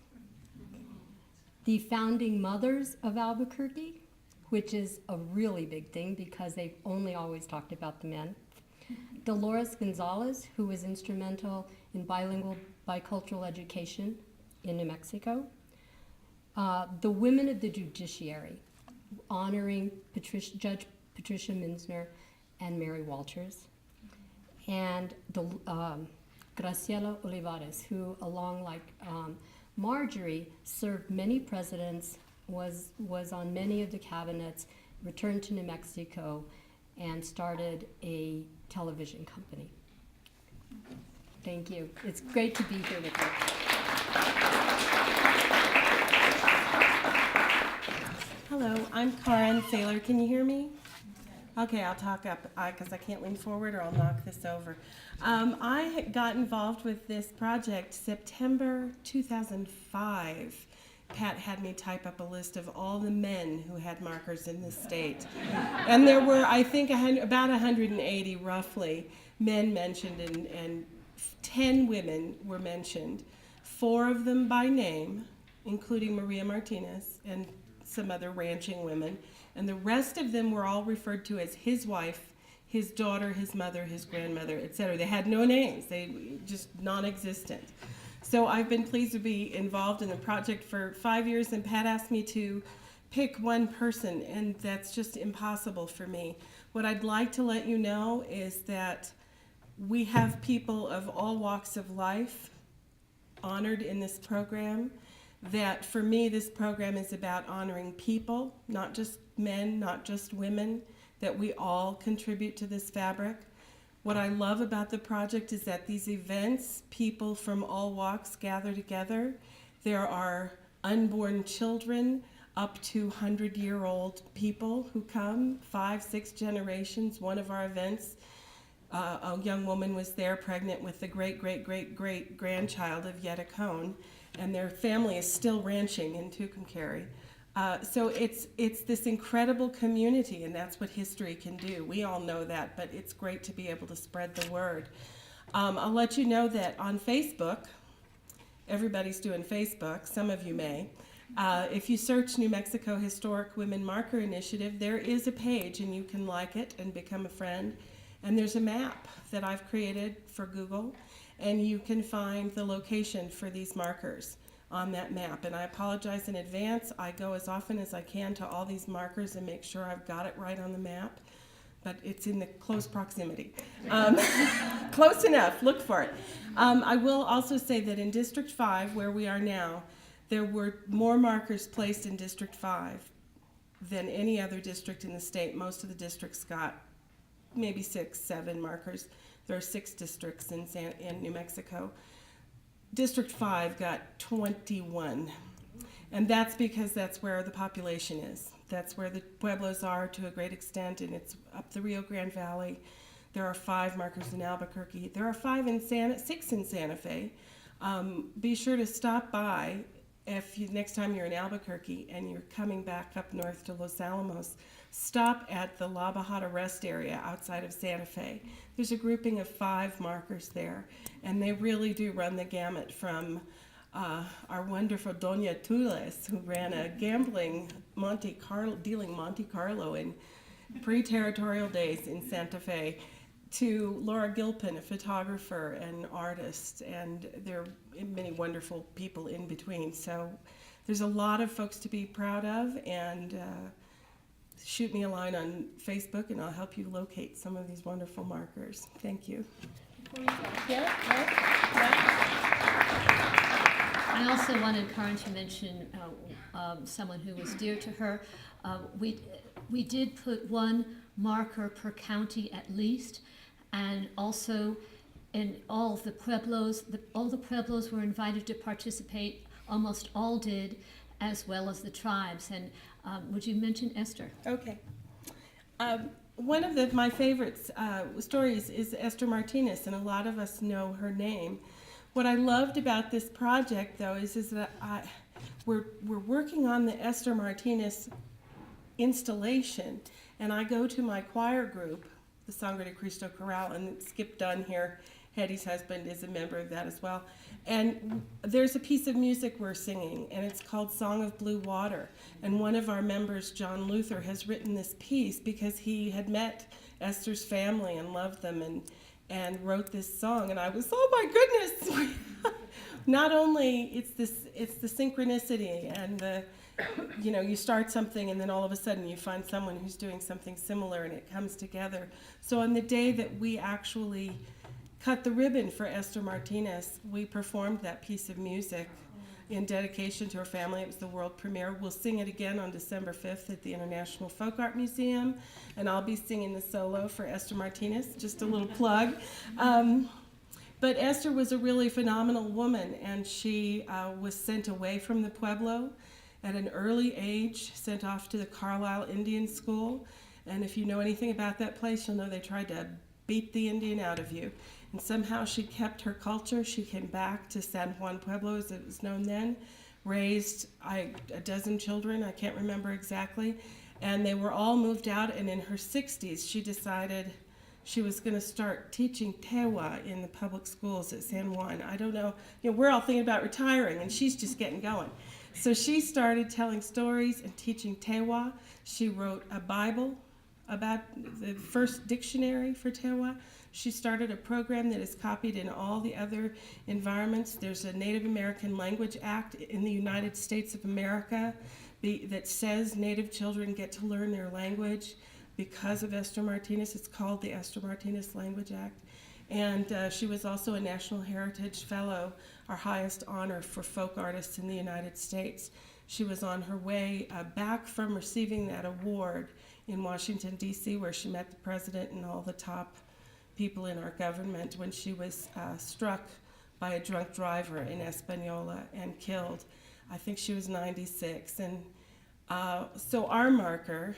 the founding mothers of Albuquerque, which is a really big thing because they've only always talked about the men. Dolores Gonzalez, who was instrumental in bilingual, bicultural education in New Mexico. The women of the judiciary, honoring Judge Patricia Minsner and Mary Walters. And the Graciela Olivares, who, along like Marjorie, served many presidents, was on many of the cabinets, returned to New Mexico, and started a television company. Thank you. It's great to be here with you. Hello, I'm Karen Saylor. Can you hear me? Okay, I'll talk up because I can't lean forward or I'll knock this over. I got involved with this project September 2005. Pat had me type up a list of all the men who had markers in the state. And there were, I think, about 180 roughly men mentioned, and 10 women were mentioned. 4 of them by name, including Maria Martinez and some other ranching women. And the rest of them were all referred to as his wife, his daughter, his mother, his grandmother, etc. They had no names. They just non-existent. So I've been pleased to be involved in the project for 5 years, and Pat asked me to pick one person, and that's just impossible for me. What I'd like to let you know is that we have people of all walks of life honored in this program. That for me, this program is about honoring people, not just men, not just women, that we all contribute to this fabric. What I love about the project is that these events, people from all walks gather together. There are unborn children up to 100-year-old people who come, 5, 6 generations. One of our events, a young woman was there pregnant with the great-great-great-great-grandchild of Yetta Cone, and their family is still ranching in Tucumcari. So it's this incredible community, and that's what history can do. We all know that, but it's great to be able to spread the word. I'll let you know that on Facebook, everybody's doing Facebook, some of you may. If you search New Mexico Historic Women Marker Initiative, there is a page, and you can like it and become a friend. And there's a map that I've created for Google, and you can find the location for these markers on that map. And I apologize in advance. I go as often as I can to all these markers and make sure I've got it right on the map, but it's in the close proximity. Close enough, look for it. I will also say that in District 5, where we are now, there were more markers placed in District 5 than any other district in the state. Most of the districts got maybe 6, 7 markers. There are 6 districts in New Mexico. District 5 got 21, and that's because that's where the population is. That's where the pueblos are to a great extent, and it's up the Rio Grande Valley. There are 5 markers in Albuquerque. There are 6 in Santa Fe. Be sure to stop by next time you're in Albuquerque and you're coming back up north to Los Alamos. Stop at the La Bajada rest area outside of Santa Fe. There's a grouping of 5 markers there, and they really do run the gamut from our wonderful Doña Tules, who ran a gambling dealing Monte Carlo in pre-territorial days in Santa Fe, to Laura Gilpin, a photographer and artist, and there are many wonderful people in between. So there's a lot of folks to be proud of, and shoot me a line on Facebook and I'll help you locate some of these wonderful markers. Thank you. I also wanted Karen to mention someone who was dear to her. We did put 1 marker per county at least, and also in all the pueblos, all the pueblos were invited to participate. Almost all did, as well as the tribes. And would you mention Esther? Okay. One of my favorite stories is Esther Martinez, and a lot of us know her name. What I loved about this project, though, is that we're working on the Esther Martinez installation, and I go to my choir group, the Sangre de Cristo Chorale, and Skip Dunn here Hetty's husband is a member of that as well. And there's a piece of music we're singing, and it's called Song of Blue Water. And one of our members, John Luther, has written this piece because he had met Esther's family and loved them and wrote this song. And I was, oh my goodness! Not only it's the synchronicity and the, you start something and then all of a sudden you find someone who's doing something similar and it comes together. So on the day that we actually cut the ribbon for Esther Martinez, we performed that piece of music in dedication to her family. It was the world premiere. We'll sing it again on December 5th at the International Folk Art Museum, and I'll be singing the solo for Esther Martinez, just a little plug. But Esther was a really phenomenal woman, and she was sent away from the Pueblo at an early age, sent off to the Carlisle Indian School. And if you know anything about that place, you'll know they tried to beat the Indian out of you. And somehow she kept her culture. She came back to San Juan Pueblo, as it was known then, raised a dozen children, I can't remember exactly, and they were all moved out, and in her 60s, she decided she was going to start teaching Tewa in the public schools at San Juan. I don't know, we're all thinking about retiring, and she's just getting going. So she started telling stories and teaching Tewa. She wrote a Bible about the first dictionary for Tewa. She started a program that is copied in all the other environments. There's a Native American Language Act in the United States of America that says Native children get to learn their language because of Esther Martinez. It's called the Esther Martinez Language Act. And she was also a National Heritage Fellow, our highest honor for folk artists in the United States. She was on her way back from receiving that award in Washington, D.C., where she met the president and all the top people in our government when she was struck by a drunk driver in Espanola and killed. I think she was 96. And so our marker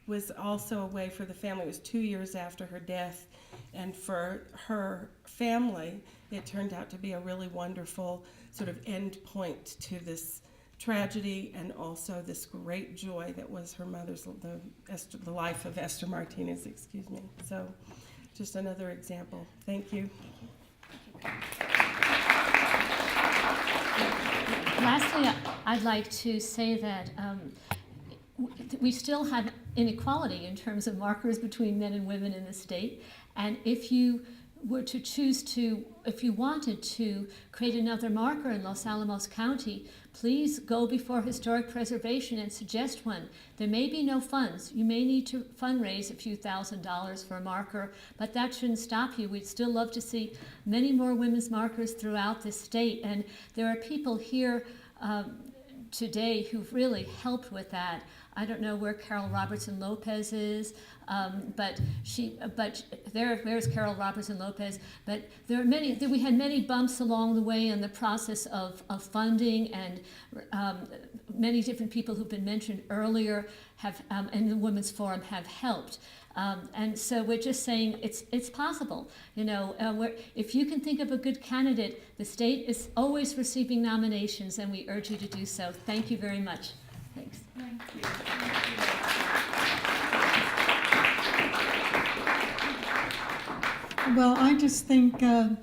was also a way for the family. It was 2 years after her death. And for her family, it turned out to be a really wonderful sort of end point to this tragedy and also this great joy that was her mother's, the life of Esther Martinez, excuse me. So just another example. Thank you. Lastly, I'd like to say that we still have inequality in terms of markers between men and women in the state. And if you were to choose to, if you wanted to create another marker in Los Alamos County, please go before Historic Preservation and suggest one. There may be no funds. You may need to fundraise a few $1,000s for a marker, but that shouldn't stop you. We'd still love to see many more women's markers throughout the state. And there are people here today who've really helped with that. I don't know where Carol Robertson Lopez is, but there's Carol Robertson Lopez. But there are many. We had many bumps along the way in the process of funding, and many different people who've been mentioned earlier have, in the Women's Forum, have helped. And so we're just saying it's possible. If you can think of a good candidate, the state is always receiving nominations, and we urge you to do so. Thank you very much. Thanks. Thank you. Well, I just think that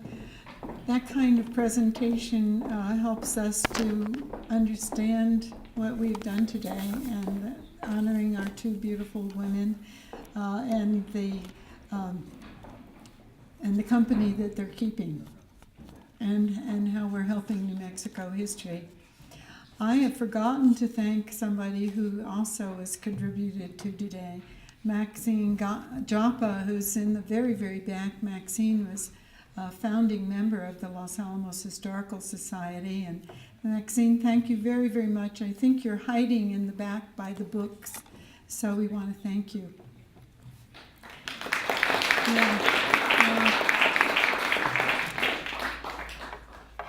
kind of presentation helps us to understand what we've done today and honoring our two beautiful women and the company that they're keeping and how we're helping New Mexico history. I have forgotten to thank somebody who also has contributed to today. Maxine Joppa, who's in the very, very back. Maxine was a founding member of the Los Alamos Historical Society. And Maxine, thank you very, very much. I think you're hiding in the back by the books, so we want to thank you.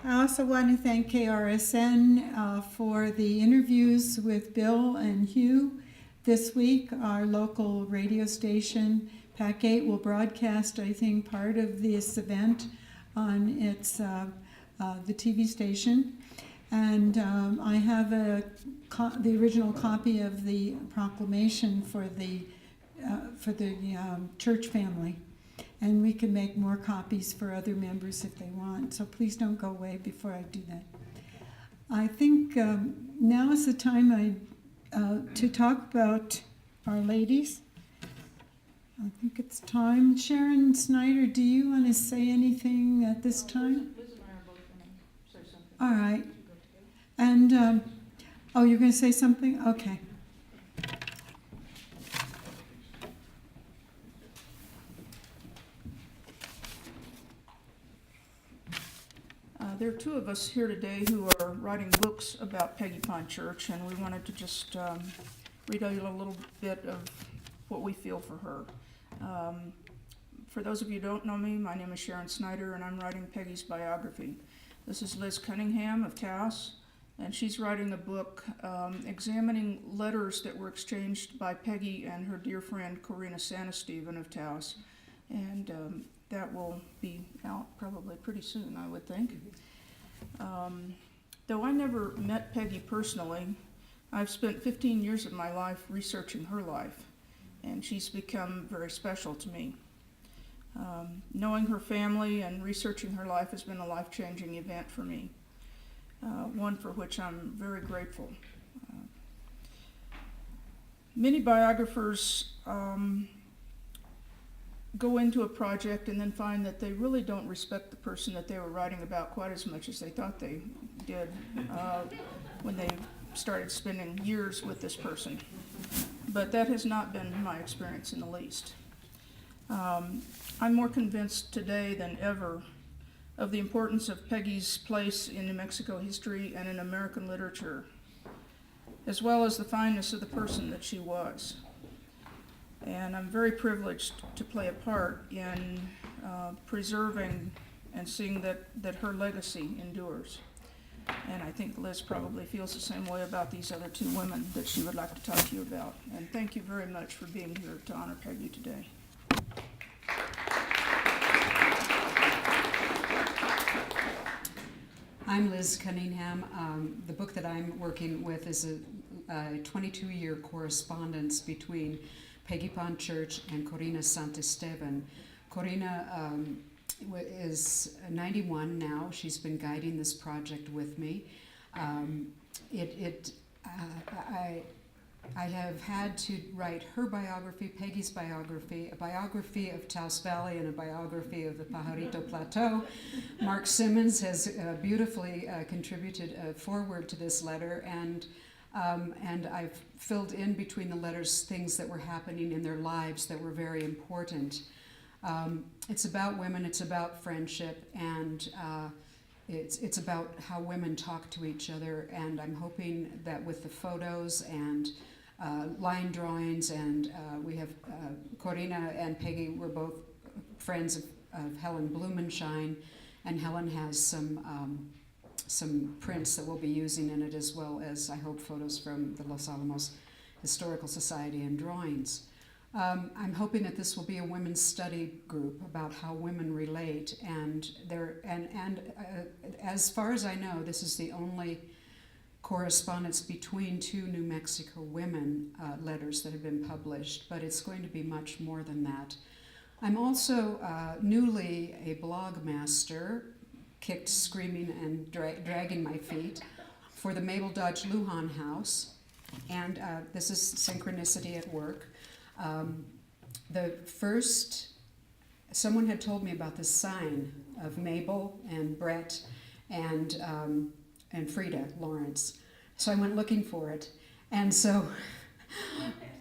I also want to thank KRSN for the interviews with Bill and Hugh this week. Our local radio station, PAC 8, will broadcast, I think, part of this event on its the TV station. And I have the original copy of the proclamation for the church family. and we can make more copies for other members if they want. So please don't go away before I do that. I think now is the time to talk about our ladies. I think it's time. Sharon Snyder, do you want to say anything at this time? Liz and I are both going to say something. All right. And, oh, you're going to say something? Okay. There are two of us here today who are writing books about Peggy Pond Church, and we wanted to just read a little bit of what we feel for her. For those of you who don't know me, my name is Sharon Snyder, and I'm writing Peggy's biography. This is Liz Cunningham of Taos, and she's writing a book examining letters that were exchanged by Peggy and her dear friend Corina Sanesteven of Taos, and that will be out probably pretty soon, I would think. Though I never met Peggy personally, I've spent 15 years of my life researching her life, and she's become very special to me. Knowing her family and researching her life has been a life-changing event for me, one for which I'm very grateful. Many biographers go into a project and then find that they really don't respect the person that they were writing about quite as much as they thought they did when they started spending years with this person. But that has not been my experience in the least. I'm more convinced today than ever of the importance of Peggy's place in New Mexico history and in American literature, as well as the fineness of the person that she was. And I'm very privileged to play a part in preserving and seeing that her legacy endures. And I think Liz probably feels the same way about these other two women that she would like to talk to you about. And thank you very much for being here to honor Peggy today. I'm Liz Cunningham. The book that I'm working with is a 22-year correspondence between Peggy Pond Church and Corina Sanesteven. Corina is 91 now. She's been guiding this project with me. I have had to write her biography, Peggy's biography, a biography of Taos Valley, and a biography of the Pajarito Plateau. Mark Simmons has beautifully contributed a foreword to this letter, and I've filled in between the letters things that were happening in their lives that were very important. It's about women, it's about friendship, and it's about how women talk to each other, and I'm hoping that with the photos and line drawings, and we have Corina and Peggy were both friends of Helen Blumenshine, and Helen has some prints that we'll be using in it, as well as, I hope, photos from the Los Alamos Historical Society and drawings. I'm hoping that this will be a women's study group about how women relate, and as far as I know, this is the only correspondence between two New Mexico women letters that have been published, but it's going to be much more than that. I'm also newly a blog master, kicked, screaming, and dragging my feet for the Mabel Dodge Lujan House, and this is synchronicity at work. Someone had told me about this sign of Mabel and Brett and Frida Lawrence. So I went looking for it. And so,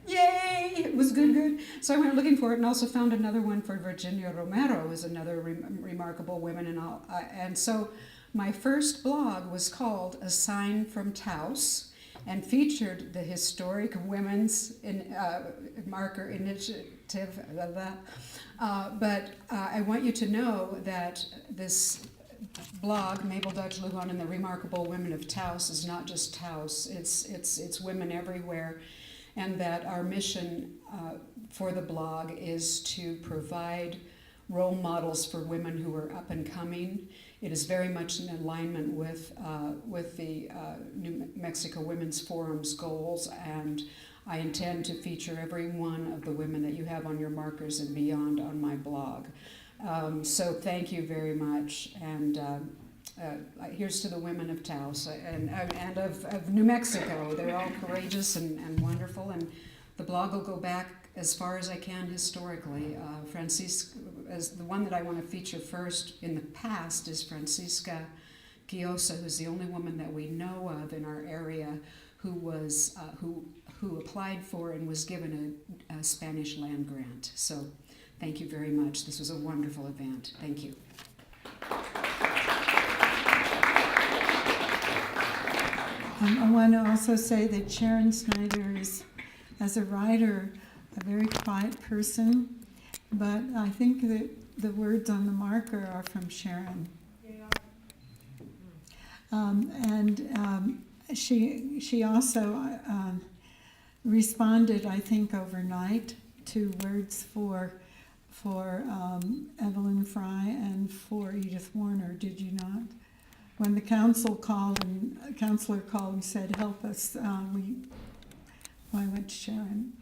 yay, it was good. So I went looking for it and also found another one for Virginia Romero, who's another remarkable woman. And so my first blog was called A Sign from Taos, and featured the historic women's marker initiative. But I want you to know that this blog, Mabel Dodge Lujan and the Remarkable Women of Taos, is not just Taos. It's women everywhere, and that our mission for the blog is to provide role models for women who are up and coming. It is very much in alignment with the New Mexico Women's Forum's goals, and I intend to feature every one of the women that you have on your markers and beyond on my blog. So thank you very much. And here's to the women of Taos and of New Mexico. They're all courageous and wonderful. And the blog will go back as far as I can historically. As the one that I want to feature first in the past is Francisca Quiosa, who's the only woman that we know of in our area who was who applied for and was given a Spanish land grant. So thank you very much. This was a wonderful event. Thank you. I want to also say that Sharon Snyder is, as a writer, a very quiet person, but I think that the words on the marker are from Sharon. She also responded, I think, overnight to words for Evelyn Fry and for Edith Warner. Did you not? When the counselor called and said, "Help us," I went to Sharon.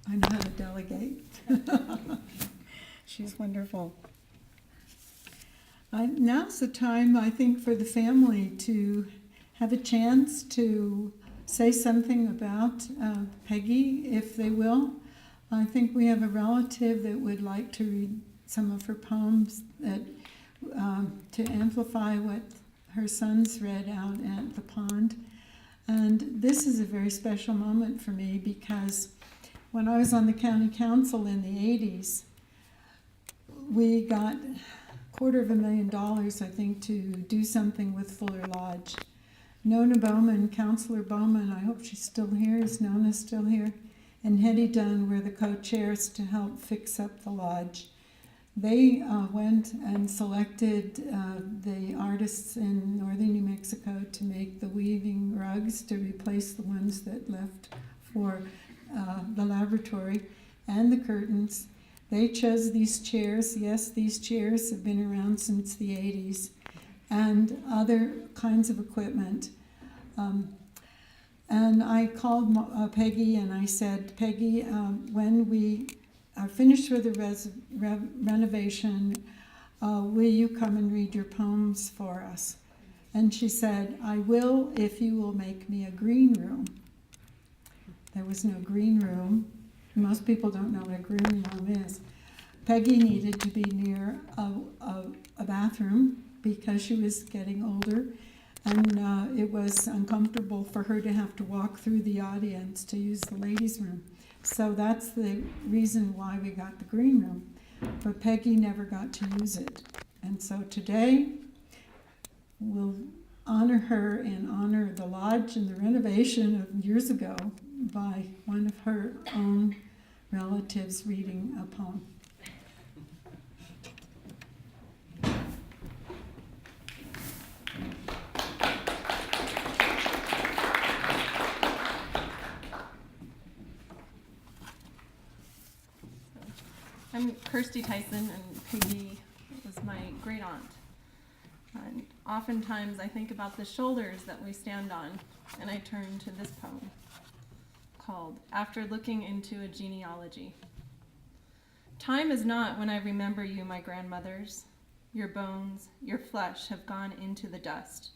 I know how to delegate. She's wonderful. Now's the time, I think, for the family to have a chance to say something about Peggy, if they will. I think we have a relative that would like to read some of her poems to amplify what her sons read out at the pond. And this is a very special moment for me because when I was on the county council in the 80s, we got $250,000, I think, to do something with Fuller Lodge. Nona Bowman, Councilor Bowman, I hope she's still here. Is Nona still here? And Hetty Dunn were the co-chairs to help fix up the lodge. They went and selected the artists in northern New Mexico to make the weaving rugs to replace the ones that left for the laboratory, and the curtains. They chose these chairs. Yes, these chairs have been around since the 80s, and other kinds of equipment. And I called Peggy and I said, "Peggy, when we are finished with the renovation, will you come and read your poems for us?" And she said, "I will if you will make me a green room." There was no green room. Most people don't know what a green room is. Peggy needed to be near a bathroom because she was getting older, and it was uncomfortable for her to have to walk through the audience to use the ladies' room. So that's the reason why we got the green room. But Peggy never got to use it. And so today, we'll honor her and honor the lodge and the renovation of years ago by one of her own relatives reading a poem. I'm Kirsty Tyson, and Peggy was my great aunt. And oftentimes I think about the shoulders that we stand on, and I turn to this poem called "After Looking into a Genealogy." Time is not when I remember you, my grandmothers. Your bones, your flesh have gone into the dust.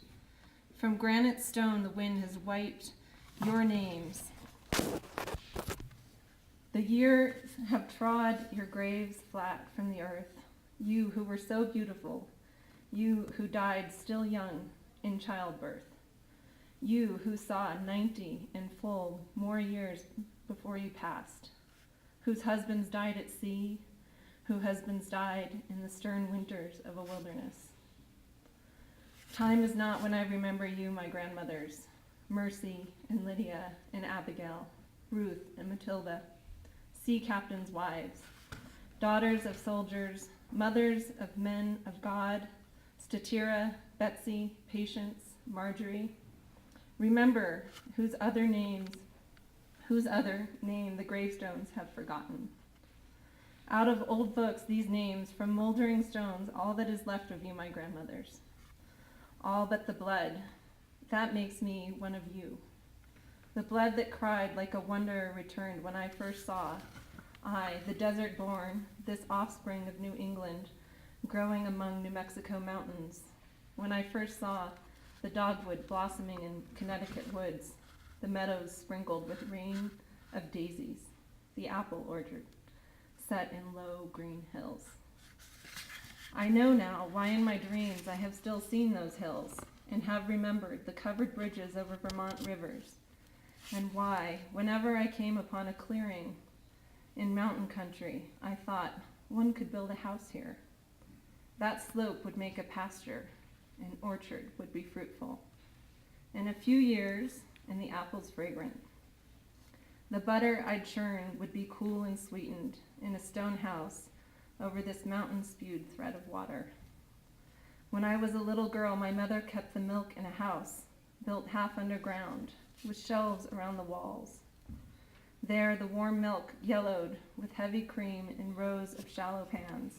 From granite stone the wind has wiped your names. The years have trod your graves flat from the earth, you who were so beautiful, you who died still young in childbirth, you who saw 90 in full more years before you passed, whose husbands died at sea, whose husbands died in the stern winters of a wilderness. Time is not when I remember you, my grandmothers, Mercy and Lydia and Abigail, Ruth and Matilda, sea captains' wives, daughters of soldiers, mothers of men of God, Statira, Betsy, Patience, Marjorie. Remember whose other name the gravestones have forgotten. Out of old books, these names, from moldering stones, all that is left of you, my grandmothers. All but the blood, that makes me one of you. The blood that cried like a wanderer returned when I first saw, I, the desert born, this offspring of New England, growing among New Mexico mountains. When I first saw the dogwood blossoming in Connecticut woods, the meadows sprinkled with rain of daisies, the apple orchard set in low green hills. I know now why in my dreams I have still seen those hills and have remembered the covered bridges over Vermont rivers, and why, whenever I came upon a clearing in mountain country, I thought one could build a house here. That slope would make a pasture, an orchard would be fruitful. In a few years, and the apples fragrant. The butter I'd churn would be cool and sweetened in a stone house over this mountain-spewed thread of water. When I was a little girl, my mother kept the milk in a house built half underground with shelves around the walls. There, the warm milk yellowed with heavy cream in rows of shallow pans.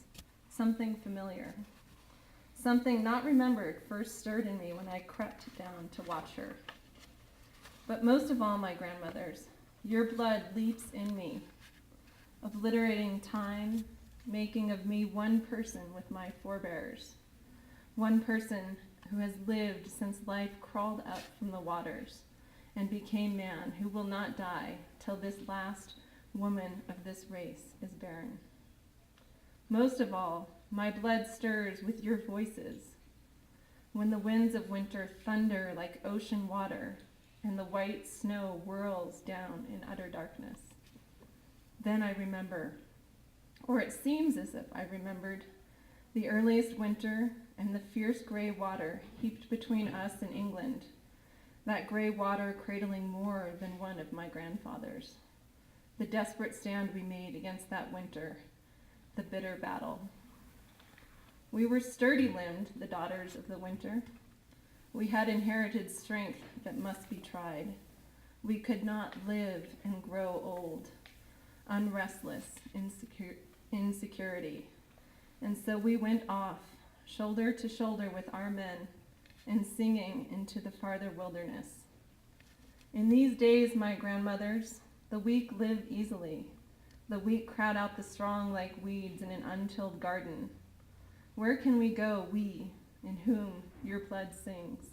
Something familiar. Something not remembered first stirred in me when I crept down to watch her. But most of all, my grandmothers, your blood leaps in me, obliterating time, making of me one person with my forebears, one person who has lived since life crawled up from the waters and became man, who will not die till this last woman of this race is barren. Most of all, my blood stirs with your voices, when the winds of winter thunder like ocean water, and the white snow whirls down in utter darkness. Then I remember, or it seems as if I remembered, the earliest winter and the fierce gray water heaped between us and England, that gray water cradling more than one of my grandfathers. The desperate stand we made against that winter, the bitter battle. We were sturdy-limbed, the daughters of the winter. We had inherited strength that must be tried. We could not live and grow old, unrestless, insecurity. And so we went off, shoulder to shoulder with our men, and singing into the farther wilderness. In these days, my grandmothers, the weak live easily. The weak crowd out the strong like weeds in an untilled garden. Where can we go, we, in whom your blood sings?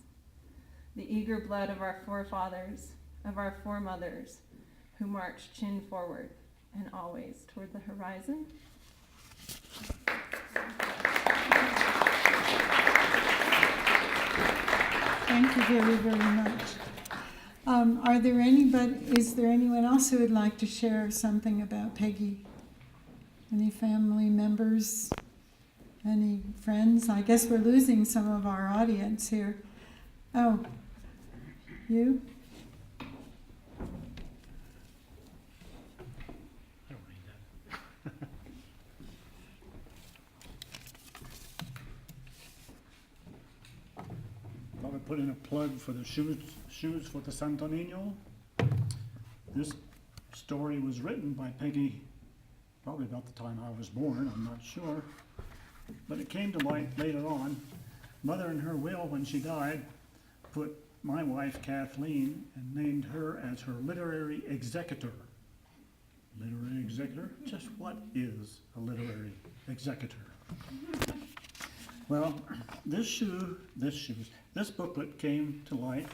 The eager blood of our forefathers, of our foremothers, who marched chin forward and always toward the horizon. Thank you very, very much. Is there anyone else who would like to share something about Peggy? Any family members? Any friends? I guess we're losing some of our audience here. Oh, you? I don't read that. Thought I'd put in a plug for the shoes for the Santo Niño. This story was written by Peggy probably about the time I was born, I'm not sure. But it came to light later on. Mother in her will, when she died, put my wife Kathleen and named her as her literary executor. Literary executor? Just what is a literary executor? Well, this booklet came to light,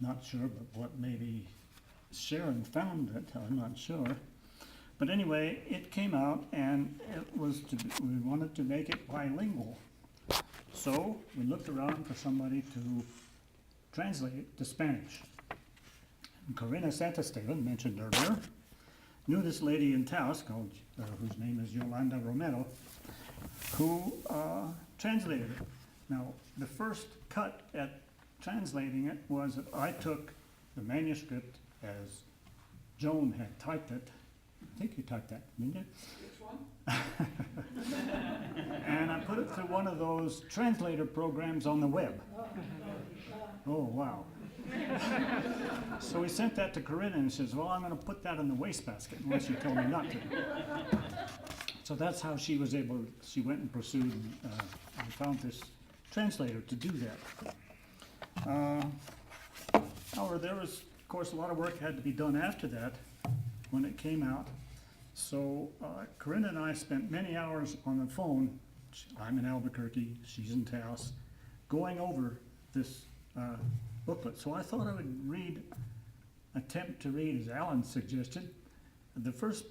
not sure, but what maybe Sharon found it, I'm not sure. But anyway, it came out and we wanted to make it bilingual. So we looked around for somebody to translate it to Spanish. And Corina Santasteban, mentioned earlier, knew this lady in Taos called, whose name is Yolanda Romero, who translated it. Now, the first cut at translating it was that I took the manuscript as Joan had typed it. I think you typed that, didn't you? Which one? And I put it through one of those translator programs on the web. Oh, wow. So we sent that to Corinna and says, well, I'm going to put that in the wastebasket unless you tell me not to. So that's how she was able, she went and pursued and found this translator to do that. However, there was of course, a lot of work had to be done after that when it came out. So Corinna and I spent many hours on the phone. I'm in Albuquerque, she's in Taos, going over this booklet. So I thought I would attempt to read, as Alan suggested, the first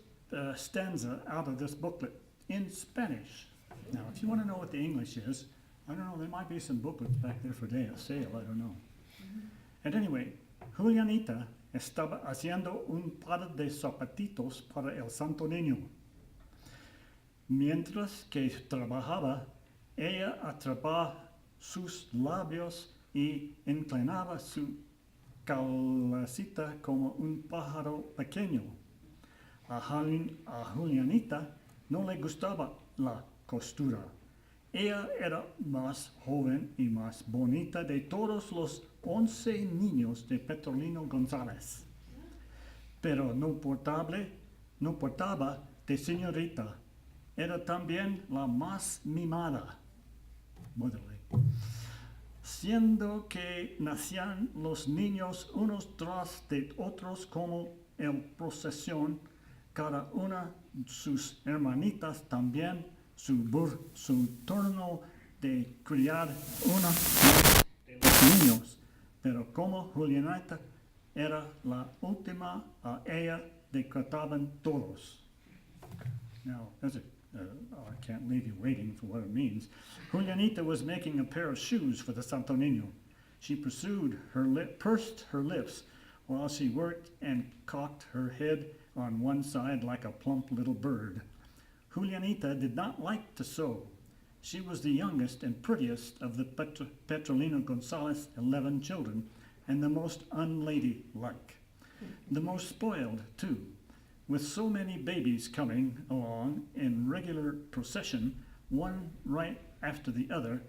stanza out of this booklet in Spanish. Now, if you want to know what the English is, I don't know, there might be some booklets back there for sale, I don't know. At any rate, Julianita estaba haciendo un par de zapatitos para el Santo Niño. Mientras que trabajaba, ella atrapaba sus labios y inclinaba su cabecita como un pájaro pequeño. A Julianita no le gustaba la costura. Ella era más joven y más bonita de todos los 11 niños de Petrolino González. Pero no portaba de señorita. Era también la más mimada. Motherly. Siendo que nacían los niños unos tras de otros como en procesión, cada una de sus hermanitas también su turno de criar una de los niños, pero como Julianita era la última, a ella decretaban todos. Now, I can't leave you waiting for what it means. Julianita was making a pair of shoes for the Santo Niño. She pursed her lips while she worked and cocked her head on one side like a plump little bird. Julianita did not like to sew. She was the youngest and prettiest of the Petrolino González 11 children, and the most unladylike. The most spoiled, too. With so many babies coming along in regular procession, one right after the other,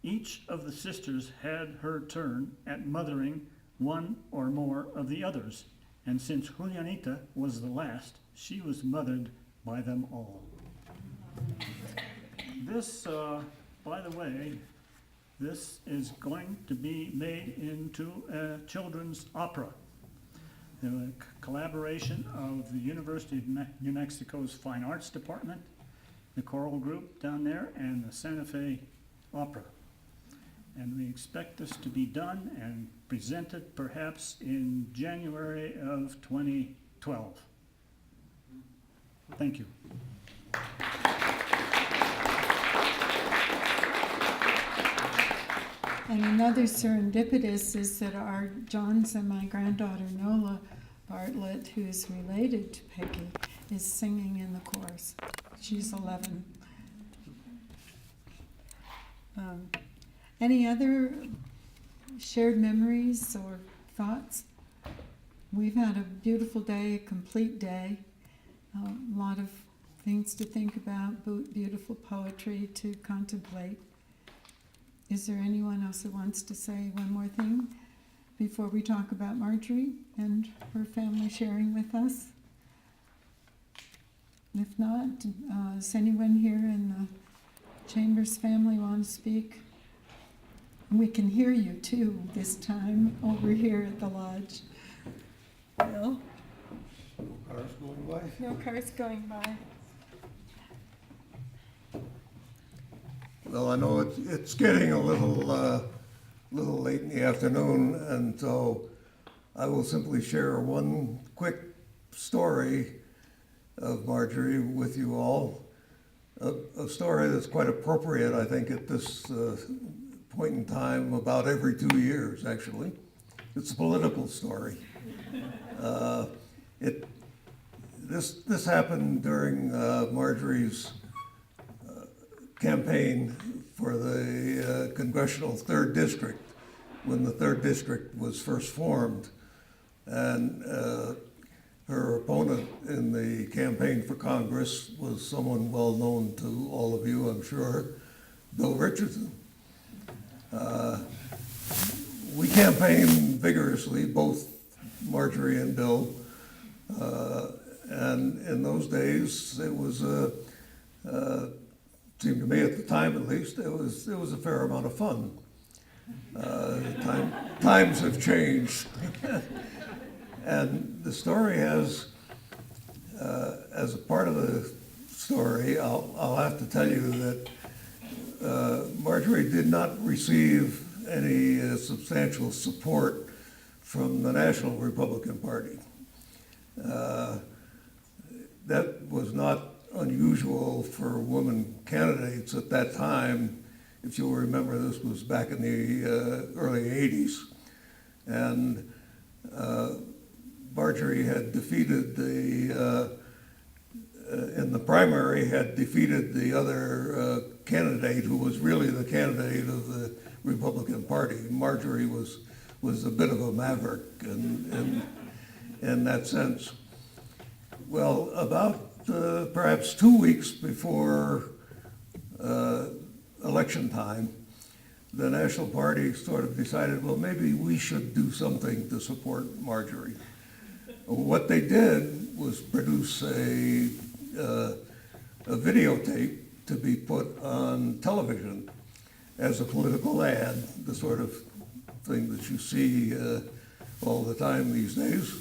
each of the sisters had her turn at mothering one or more of the others, and since Julianita was the last, she was mothered by them all. This, by the way, this is going to be made into a children's opera. The collaboration of the University of New Mexico's Fine Arts Department, the choral group down there, and the Santa Fe Opera. And we expect this to be done and presented perhaps in January of 2012. Thank you. And another serendipitous is that our John's and my granddaughter Nola Bartlett, who is related to Peggy, is singing in the chorus. She's 11. Any other shared memories or thoughts? We've had a beautiful day, a complete day, a lot of things to think about, beautiful poetry to contemplate. Is there anyone else who wants to say one more thing before we talk about Marjorie and her family sharing with us? If not, does anyone here in the Chambers family want to speak? We can hear you too this time over here at the lodge. Bill? No cars going by? No cars going by. Well, I know it's getting a little late in the afternoon, and so I will simply share one quick story of Marjorie with you all. A story that's quite appropriate, I think, at this point in time, about every 2 years, actually. It's a political story. This happened during Marjorie's campaign for the congressional 3rd District, when the 3rd District was first formed. And her opponent in the campaign for Congress was someone well known to all of you, I'm sure, Bill Richardson. We campaigned vigorously, both Marjorie and Bill, and in those days it was seemed to me at the time at least, it was a fair amount of fun. Times have changed. And the story has, as a part of the story, I'll have to tell you that Marjorie did not receive any substantial support from the National Republican Party. That was not unusual for women candidates at that time. If you'll remember, this was back in the early 80s. And Marjorie had defeated in the primary, had defeated the other candidate who was really the candidate of the Republican Party. Marjorie was a bit of a maverick in that sense. Well, about perhaps 2 weeks before election time, the National Party sort of decided, well, maybe we should do something to support Marjorie. What they did was produce a videotape to be put on television as a political ad, the sort of thing that you see all the time these days.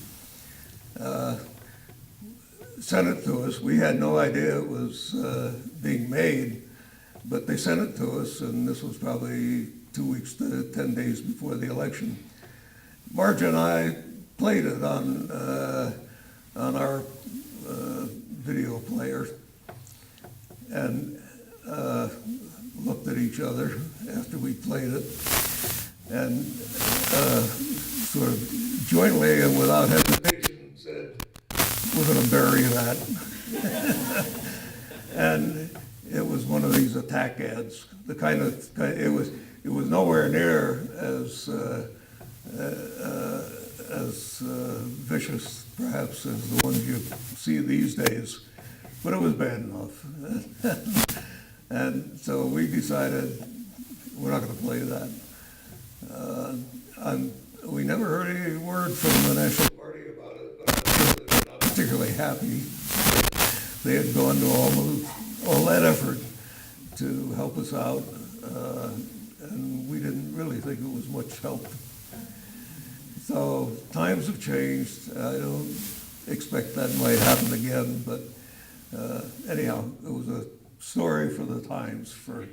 Sent it to us. We had no idea it was being made, but they sent it to us, and this was probably 2 weeks to 10 days before the election. Marge and I played it on our video player and looked at each other after we played it and sort of jointly and without hesitation said, we're going to bury that. And it was one of these attack ads. The kind of it was nowhere near as vicious, perhaps, as the ones you see these days, but it was bad enough. And so we decided we're not going to play that. We never heard any word from the National Party about it, but I'm sure they were not particularly happy. They had gone to all that effort to help us out, and we didn't really think it was much help. So times have changed. I don't expect that might happen again, but anyhow, it was a story for the times for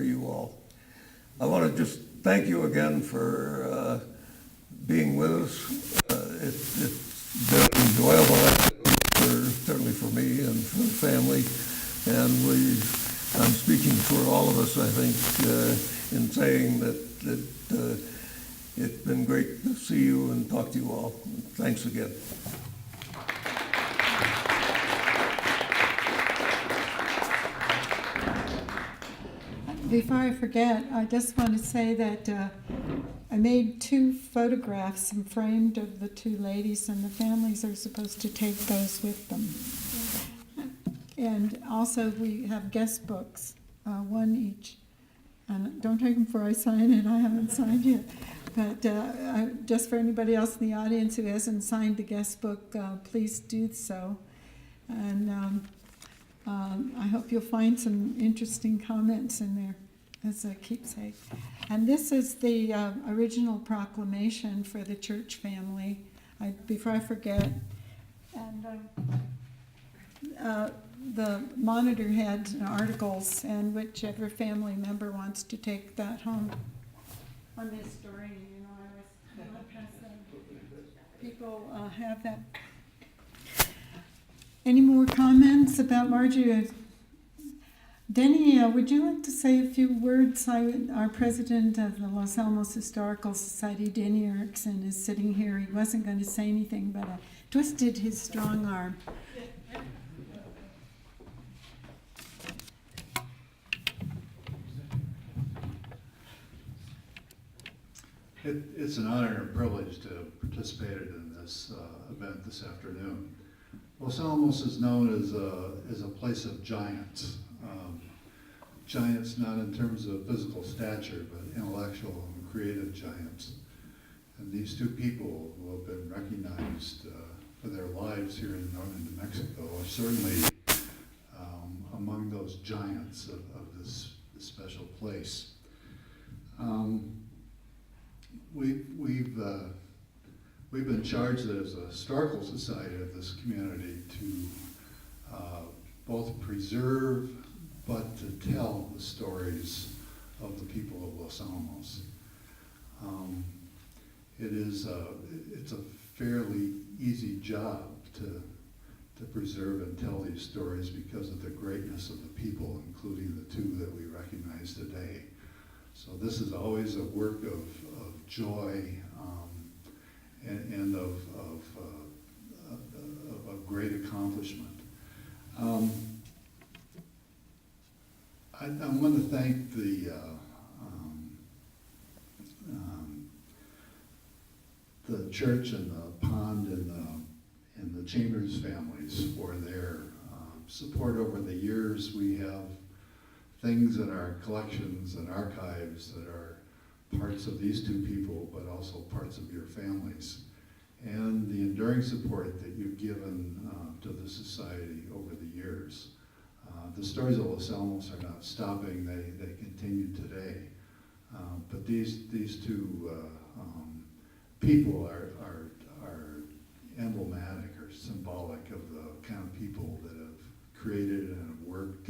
you all. I want to just thank you again for being with us. It's been enjoyable, certainly for me and for the family, and I'm speaking for all of us, I think, in saying that it's been great to see you and talk to you all. Thanks again. Before I forget, I just want to say that I made 2 photographs and framed of the 2 ladies, and the families are supposed to take those with them. And also we have guest books, 1 each. And don't take them before I sign it, I haven't signed yet. But just for anybody else in the audience who hasn't signed the guest book, please do so. And I hope you'll find some interesting comments in there as a keepsake. And this is the original proclamation for the church family. Before I forget, and the monitor had articles, and whichever family member wants to take that home. On this story, I was people have that. Any more comments about Marjorie? Denny, would you like to say a few words? Our president of the Los Alamos Historical Society, Denny Erickson, is sitting here. He wasn't going to say anything, but I twisted his strong arm. It's an honor and a privilege to have participated in this event this afternoon. Los Alamos is known as a place of giants. Giants not in terms of physical stature, but intellectual and creative giants. And these 2 people who have been recognized for their lives here in northern New Mexico are certainly among those giants of this special place. We've we've been charged as a historical society of this community to both preserve but to tell the stories of the people of Los Alamos. It's a fairly easy job to preserve and tell these stories because of the greatness of the people, including the two that we recognize today. So this is always a work of joy and of great accomplishment. I want to thank the church and the pond and the Chambers families for their support over the years. We have things in our collections and archives that are parts of these two people, but also parts of your families. And the enduring support that you've given to the society over the years. The stories of Los Alamos are not stopping, they continue today. But these two people are emblematic or symbolic of the kind of people that have created and have worked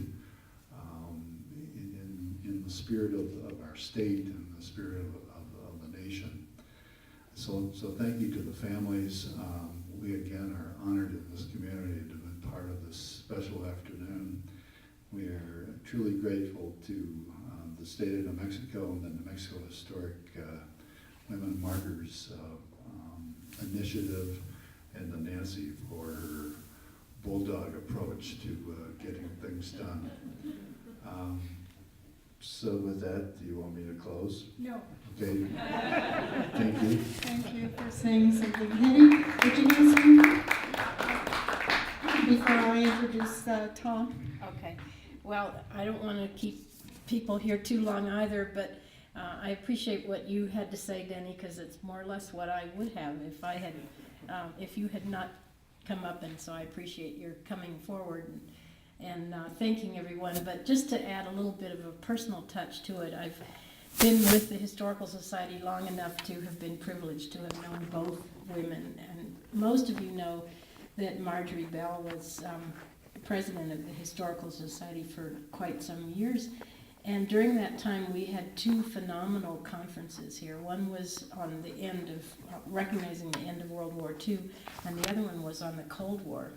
in the spirit of our state and the spirit of the nation. So thank you to the families. We again are honored in this community to have been part of this special afternoon. We are truly grateful to the state of New Mexico and the New Mexico Historic Women Markers initiative, and to Nancy for her bulldog approach to getting things done. So with that, do you want me to close? No. Okay. Thank you. Thank you for saying something. Hetty, would you know something before I introduce Tom? Okay. Well, I don't want to keep people here too long either, but I appreciate what you had to say, Denny, because it's more or less what I would have if you had not come up, and so I appreciate your coming forward and thanking everyone. But just to add a little bit of a personal touch to it, I've been with the Historical Society long enough to have been privileged to have known both women, and most of you know that Marjorie Bell was president of the Historical Society for quite some years. And during that time, we had two phenomenal conferences here. One was on the end of, recognizing the end of World War II, and the other one was on the Cold War.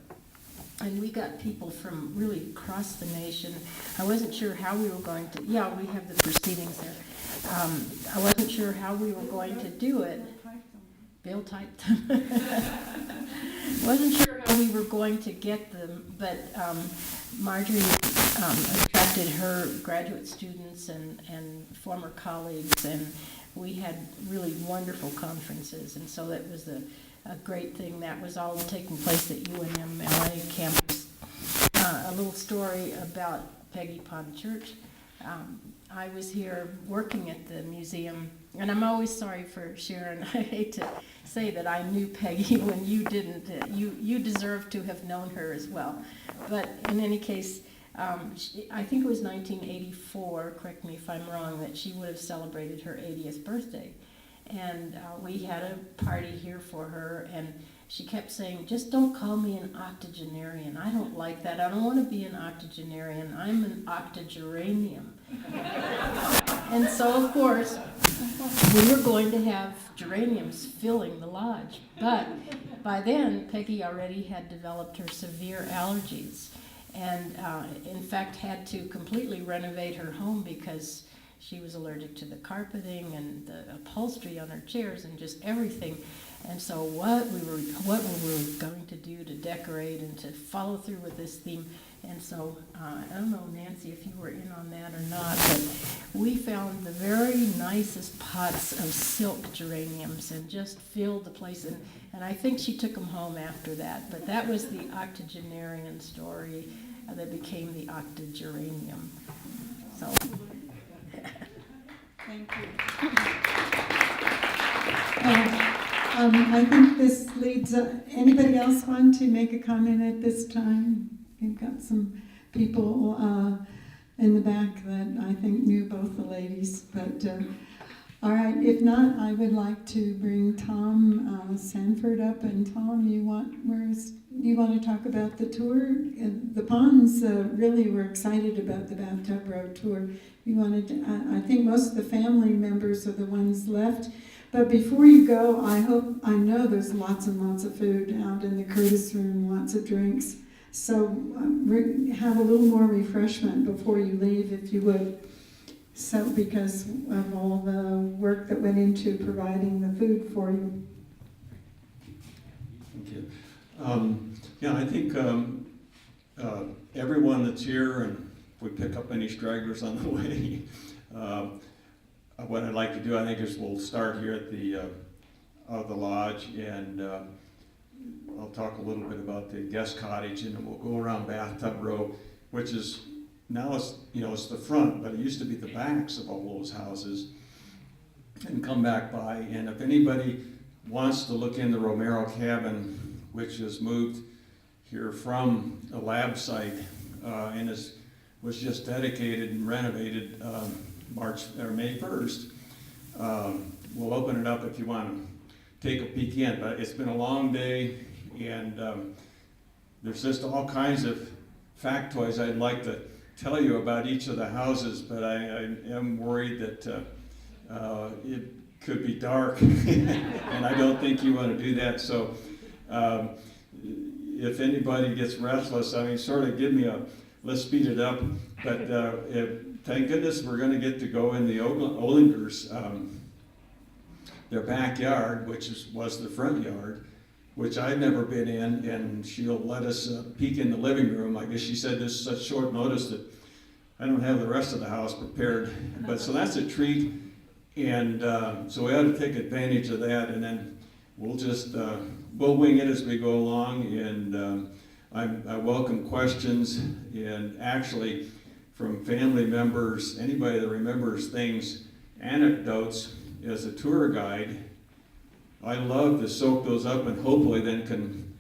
And we got people from really across the nation. I wasn't sure how we were going to, yeah, we have the proceedings there. I wasn't sure how we were going to do it. Bill typed them. Wasn't sure how we were going to get them, but Marjorie attracted her graduate students and former colleagues, and we had really wonderful conferences, and so that was a great thing. That was all taking place at UNM LA campus. A little story about Peggy Pond Church. I was here working at the museum, and I'm always sorry for Sharon. I hate to say that I knew Peggy when you didn't. You deserve to have known her as well. But in any case, I think it was 1984, correct me if I'm wrong, that she would have celebrated her 80th birthday. And we had a party here for her, and she kept saying, just don't call me an octogenarian. I don't like that. I don't want to be an octogenarian. I'm an octogeranium. And so, of course, we were going to have geraniums filling the lodge. But by then, Peggy already had developed her severe allergies, and in fact had to completely renovate her home because she was allergic to the carpeting and the upholstery on her chairs and just everything. And so what we were going to do to decorate and to follow through with this theme. And so I don't know, Nancy, if you were in on that or not, but we found the very nicest pots of silk geraniums and just filled the place. And I think she took them home after that. But that was the octogenarian story that became the octogeranium. So. Thank you. I think this leads, anybody else want to make a comment at this time? We've got some people in the back that I think knew both the ladies, but All right, if not, I would like to bring Tom Sanford up. And Tom, you want to talk about the tour? And the Ponds really were excited about the Bathtub Road tour. We wanted to, I think most of the family members are the ones left. But before you go, I know there's lots and lots of food out in the Curtis room, lots of drinks. So have a little more refreshment before you leave, if you would. So, because of all the work that went into providing the food for you. Thank you. Yeah, I think everyone that's here, and if we pick up any stragglers on the way, what I'd like to do, I think, is we'll start here at the lodge, and I'll talk a little bit about the guest cottage, and then we'll go around Bathtub Row, which is now it's the front, but it used to be the backs of all those houses, and come back by. And if anybody wants to look in the Romero cabin, which has moved here from a lab site and was just dedicated and renovated May 1st, we'll open it up if you want to take a peek in. But it's been a long day, and there's just all kinds of factoids I'd like to tell you about each of the houses, but I am worried that it could be dark, and I don't think you want to do that. So if anybody gets restless, I mean, sort of give me let's speed it up. But thank goodness we're going to get to go in the Olingers, their backyard, which was the front yard, which I've never been in, and she'll let us peek in the living room. I guess she said this is such short notice that I don't have the rest of the house prepared. But so that's a treat, and so we ought to take advantage of that, and then we'll just we'll wing it as we go along. And I welcome questions, and actually from family members, anybody that remembers things, anecdotes as a tour guide. I love to soak those up, and hopefully then can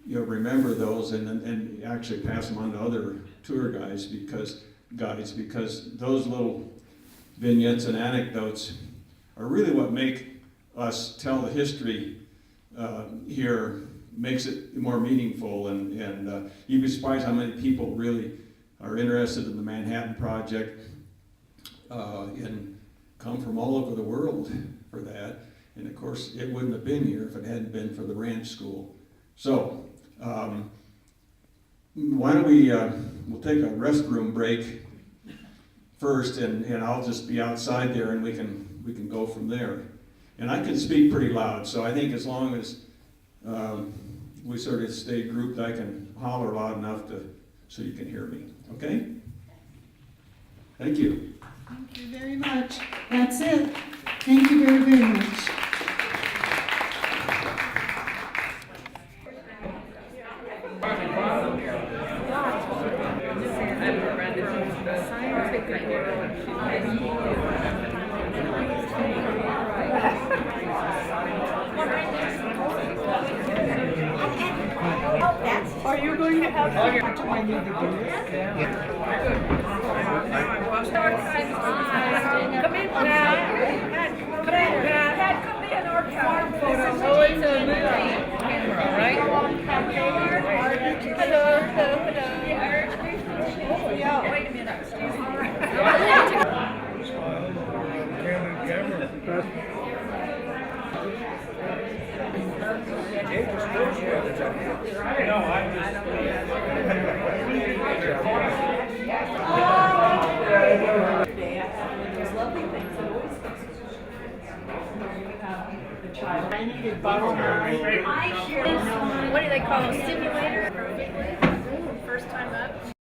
remember those and actually pass them on to other tour guides because those little vignettes and anecdotes are really what make us tell the history here, makes it more meaningful, and you'd be surprised how many people really are interested in the Manhattan Project and come from all over the world for that. And of course, it wouldn't have been here if it hadn't been for the ranch school. So, why don't we'll take a restroom break first, and I'll just be outside there, and we can go from there. And I can speak pretty loud, so I think as long as we sort of stay grouped, I can holler loud enough so you can hear me. Okay? Thank you. Thank you very much. That's it. Thank you very, very much. Are you going to have Come in, archive. Oh, it's a movie camera, right? Hello, hello, hello. Yeah. Wait a minute. Excuse I needed bottle I share. What do they call a simulator? First time up.